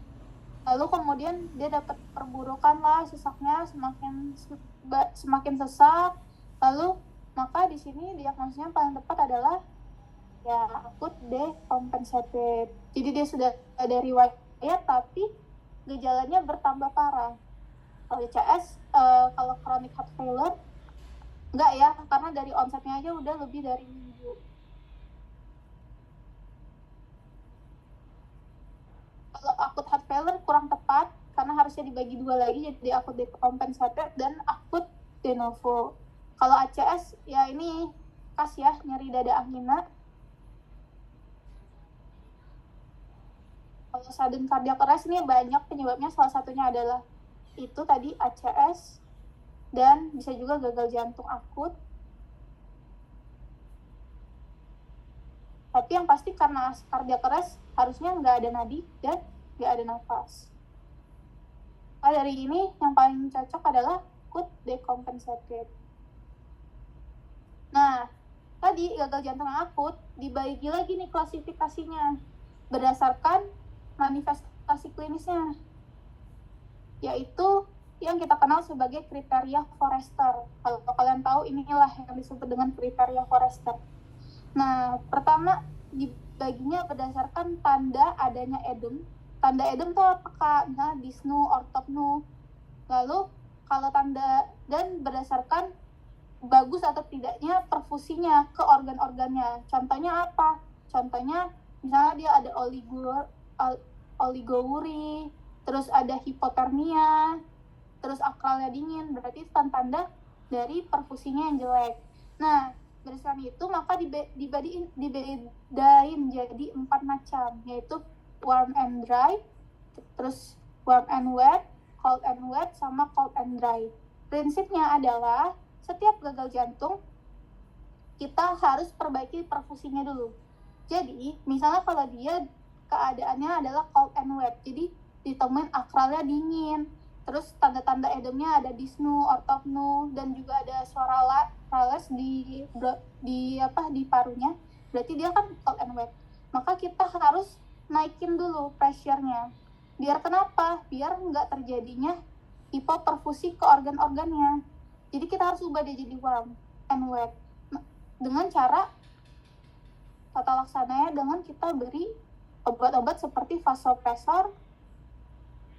lalu kemudian dia dapat perburukan lah, sesaknya semakin sesak. Lalu maka di sini diagnosisnya paling tepat adalah ya akut dekompensatif. Jadi dia sudah ada riwayat tapi gejalanya bertambah parah. Kalau CS, kalau chronic heart failure enggak ya, karena dari onsetnya aja udah lebih dari minggu. Kalau akut heart failure kurang tepat karena harusnya dibagi 2 lagi, jadi akut dekompensatif dan akut de novo. Kalau ACS ya ini khas ya, nyeri dada angina. Kalau sudden cardiac arrest ini banyak penyebabnya, salah satunya adalah itu tadi ACS dan bisa juga gagal jantung akut. Tapi yang pasti karena cardiac arrest harusnya nggak ada nadi dan nggak ada nafas. Nah, dari ini yang paling cocok adalah akut dekompensatif. Nah, tadi gagal jantung akut dibagi lagi nih klasifikasinya berdasarkan manifestasi klinisnya, yaitu yang kita kenal sebagai kriteria Forrester. Kalau kalian tahu, inilah yang disebut dengan kriteria Forrester. Nah, pertama dibaginya berdasarkan tanda adanya edem. Tanda edem tuh apakah? Nah, dyspnea, ortopnea. Lalu kalau tanda dan berdasarkan bagus atau tidaknya perfusinya ke organ-organnya. Contohnya apa? Contohnya misalnya dia ada oligouria, terus ada hipotermia, terus akralnya dingin, berarti tanda dari perfusinya yang jelek. Nah, berdasarkan itu maka dibedain jadi 4 macam, yaitu warm and dry, terus warm and wet, cold and wet, sama cold and dry. Prinsipnya adalah setiap gagal jantung kita harus perbaiki perfusinya dulu. Jadi, misalnya kalau dia keadaannya adalah cold and wet, jadi ditemuin akralnya dingin, terus tanda-tanda edemnya ada dyspnea, ortopnea, dan juga ada suara rales di parunya, berarti dia kan cold and wet. Maka kita harus naikin dulu pressure-nya. Biar kenapa? Biar nggak terjadinya hipoperfusi ke organ-organnya. Jadi kita harus ubah dia jadi warm and wet. Dengan cara tata laksananya dengan kita beri obat-obat seperti vasopresor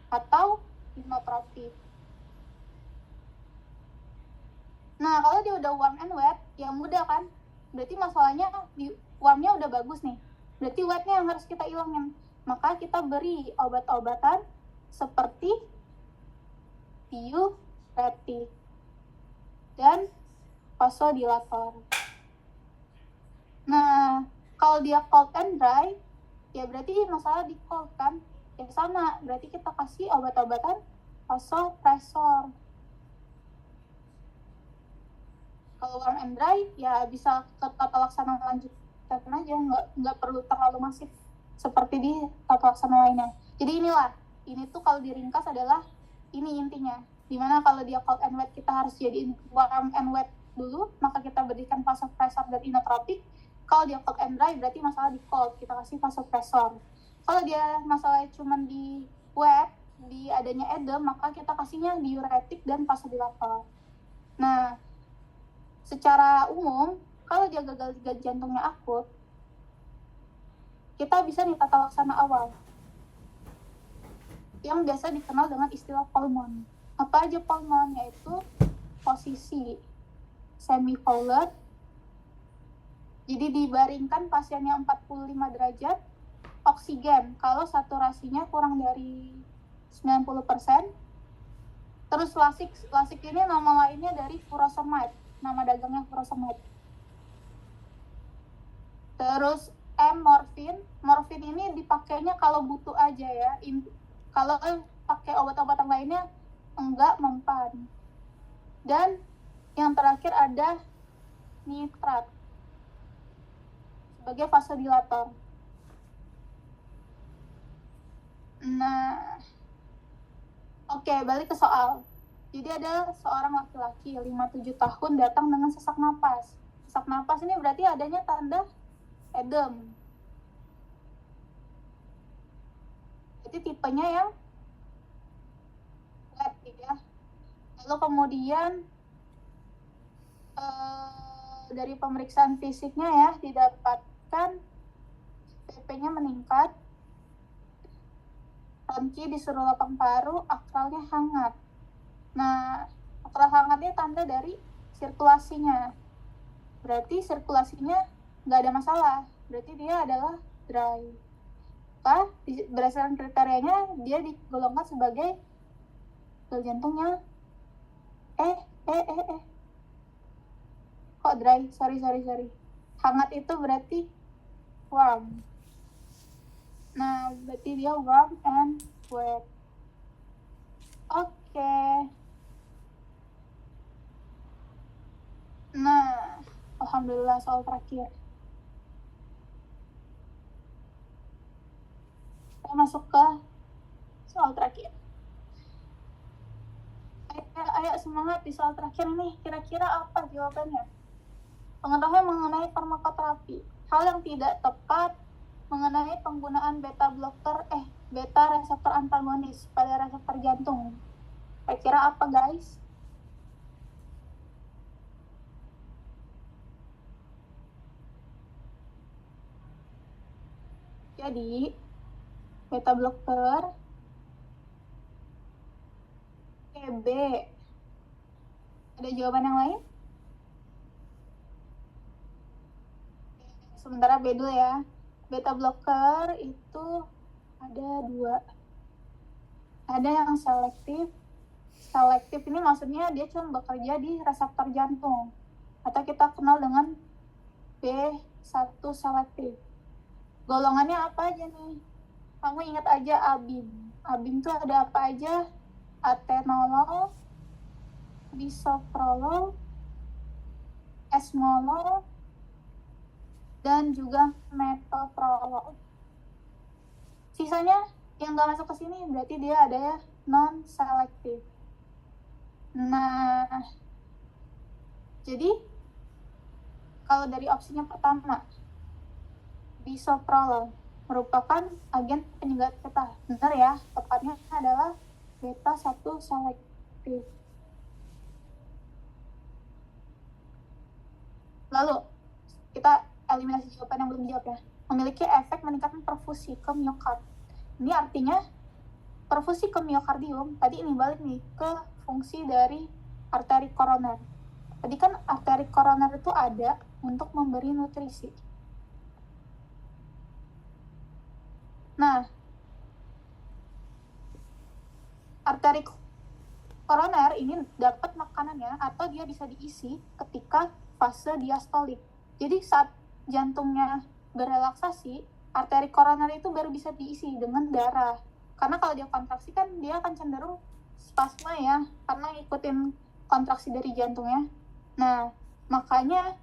atau inotropik. Nah, kalau dia udah warm and wet, ya mudah kan? Berarti masalahnya di warmnya udah bagus nih. Berarti wetnya yang harus kita ilangin. Maka kita beri obat-obatan seperti diuretik dan vasodilator. Nah, kalau dia cold and dry, ya berarti masalah di cold kan? Ya sama, berarti kita kasih obat-obatan vasopresor. Kalau warm and dry, ya bisa ke tata laksana lanjutan aja, nggak perlu terlalu masif seperti di tata laksana lainnya. Jadi ini tuh kalau diringkas adalah ini intinya. Dimana kalau dia cold and wet kita harus jadiin warm and wet dulu, maka kita berikan vasopresor dan inotropik. Kalau dia cold and dry berarti masalah di cold, kita kasih vasopresor. Kalau dia masalahnya cuma di wet, di adanya edem, maka kita kasihnya diuretik dan vasodilator. Nah, secara umum kalau dia gagal jantungnya akut, kita bisa nih tata laksana awal yang biasa dikenal dengan istilah pulmon. Apa aja pulmon? Yaitu posisi semi-fowler. Jadi dibaringkan pasiennya 45 derajat, oksigen kalau saturasinya kurang dari 90%. Terus lasik ini nama lainnya dari furosemide, nama dagangnya furosemide. Terus morfin ini dipakainya kalau butuh aja ya. Kalau pakai obat-obatan lainnya enggak mempan. Dan yang terakhir ada nitrat sebagai vasodilator. Nah, oke, balik ke soal. Jadi ada seorang laki-laki 57 tahun datang dengan sesak napas. Sesak napas ini berarti adanya tanda edem. Jadi tipenya yang wet ya. Lalu kemudian dari pemeriksaan fisiknya ya didapatkan PP-nya meningkat, Ronki disuruh lapang paru, akralnya hangat. Nah, akral hangatnya tanda dari sirkulasinya. Berarti sirkulasinya nggak ada masalah. Berarti dia adalah dry. Berdasarkan kriterianya, dia digolongkan sebagai gagal jantungnya. Kok dry? Sorry. Hangat itu berarti warm. Nah, berarti dia warm and wet. Oke. Nah, alhamdulillah soal terakhir. Kita masuk ke soal terakhir. Ayo semangat di soal terakhir ini. Kira-kira apa jawabannya? Pengetahuan mengenai farmakoterapi. Hal yang tidak tepat mengenai penggunaan beta reseptor antagonis pada reseptor jantung. Kira-kira apa, guys? Jadi, beta blocker B. Ada jawaban yang lain? Sementara B dulu ya. Beta blocker itu ada 2. Ada yang selektif. Selektif ini maksudnya dia cuma bekerja di reseptor jantung. Atau kita kenal dengan B1 selektif. Golongannya apa aja nih? Kamu ingat aja ABIM. ABIM itu ada apa aja? Atenolol, bisoprolol, esmolol, dan juga metoprolol. Sisanya yang nggak masuk ke sini berarti dia ada ya non-selektif. Nah, jadi kalau dari opsinya pertama, bisoprolol merupakan agen penyegap beta. Benar ya, tepatnya adalah beta 1 selektif. Lalu, kita eliminasi jawaban yang belum dijawab ya. Memiliki efek meningkatkan perfusi ke miokard. Ini artinya perfusi ke miokardium, tadi ini balik nih ke fungsi dari arteri koroner. Tadi kan arteri koroner itu ada untuk memberi nutrisi. Nah, arteri koroner ini dapat makanannya atau dia bisa diisi ketika fase diastolik. Jadi saat jantungnya berelaksasi, arteri koroner itu baru bisa diisi dengan darah. Karena kalau dia kontraksi kan dia akan cenderung spasme ya, karena ngikutin kontraksi dari jantungnya. Nah, makanya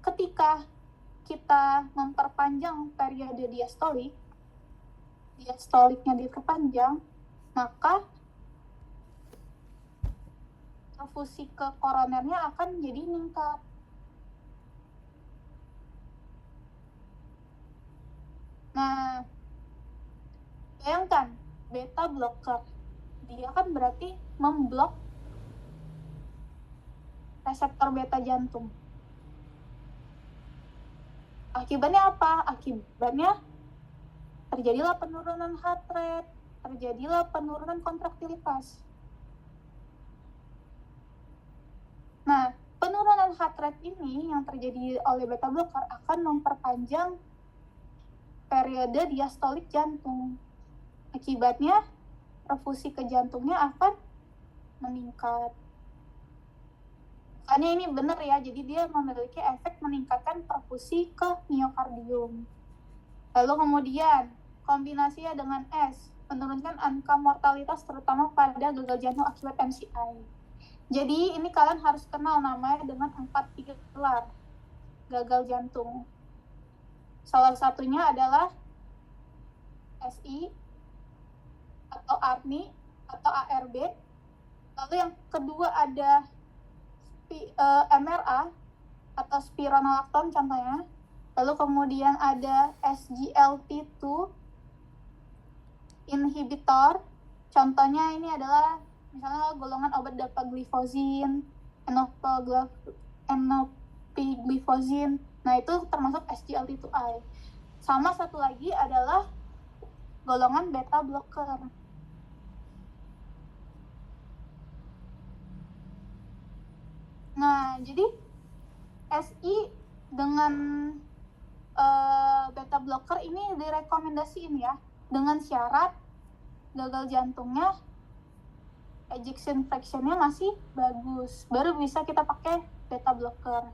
ketika kita memperpanjang periode diastoliknya diperpanjang, maka perfusi ke koronernya akan jadi meningkat. Nah, bayangkan beta blocker, dia kan berarti memblok reseptor beta jantung. Akibatnya apa? Akibatnya terjadilah penurunan heart rate, terjadilah penurunan kontraktilitas. Nah, penurunan heart rate ini yang terjadi oleh beta blocker akan memperpanjang periode diastolik jantung. Akibatnya, perfusi ke jantungnya akan meningkat. Makanya ini benar ya, jadi dia memiliki efek meningkatkan perfusi ke miokardium. Lalu kemudian, kombinasinya dengan S, menurunkan angka mortalitas terutama pada gagal jantung akibat MCI. Jadi ini kalian harus kenal namanya dengan 4 pilar gagal jantung. Salah satunya adalah SI atau ARNI atau ARB. Lalu yang kedua ada MRA atau spironolactone contohnya. Lalu kemudian ada SGLT2 inhibitor. Contohnya ini adalah misalnya golongan obat dapagliflozin, enopigliflozin. Nah, itu termasuk SGLT2I. Sama satu lagi adalah golongan beta blocker. Nah, jadi SI dengan beta blocker ini direkomendasiin ya, dengan syarat gagal jantungnya ejection fraction-nya masih bagus, baru bisa kita pakai beta blocker.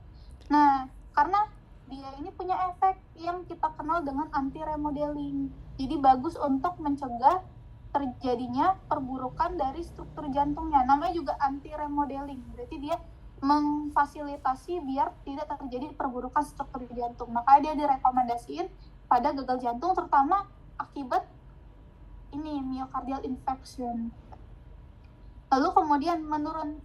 Nah, karena dia ini punya efek yang kita kenal dengan anti-remodeling, jadi bagus untuk mencegah terjadinya perburukan dari struktur jantungnya. Namanya juga anti-remodeling, berarti dia memfasilitasi biar tidak terjadi perburukan struktur jantung. Makanya dia direkomendasiin pada gagal jantung, terutama akibat ini myocardial infarction. Lalu kemudian menurun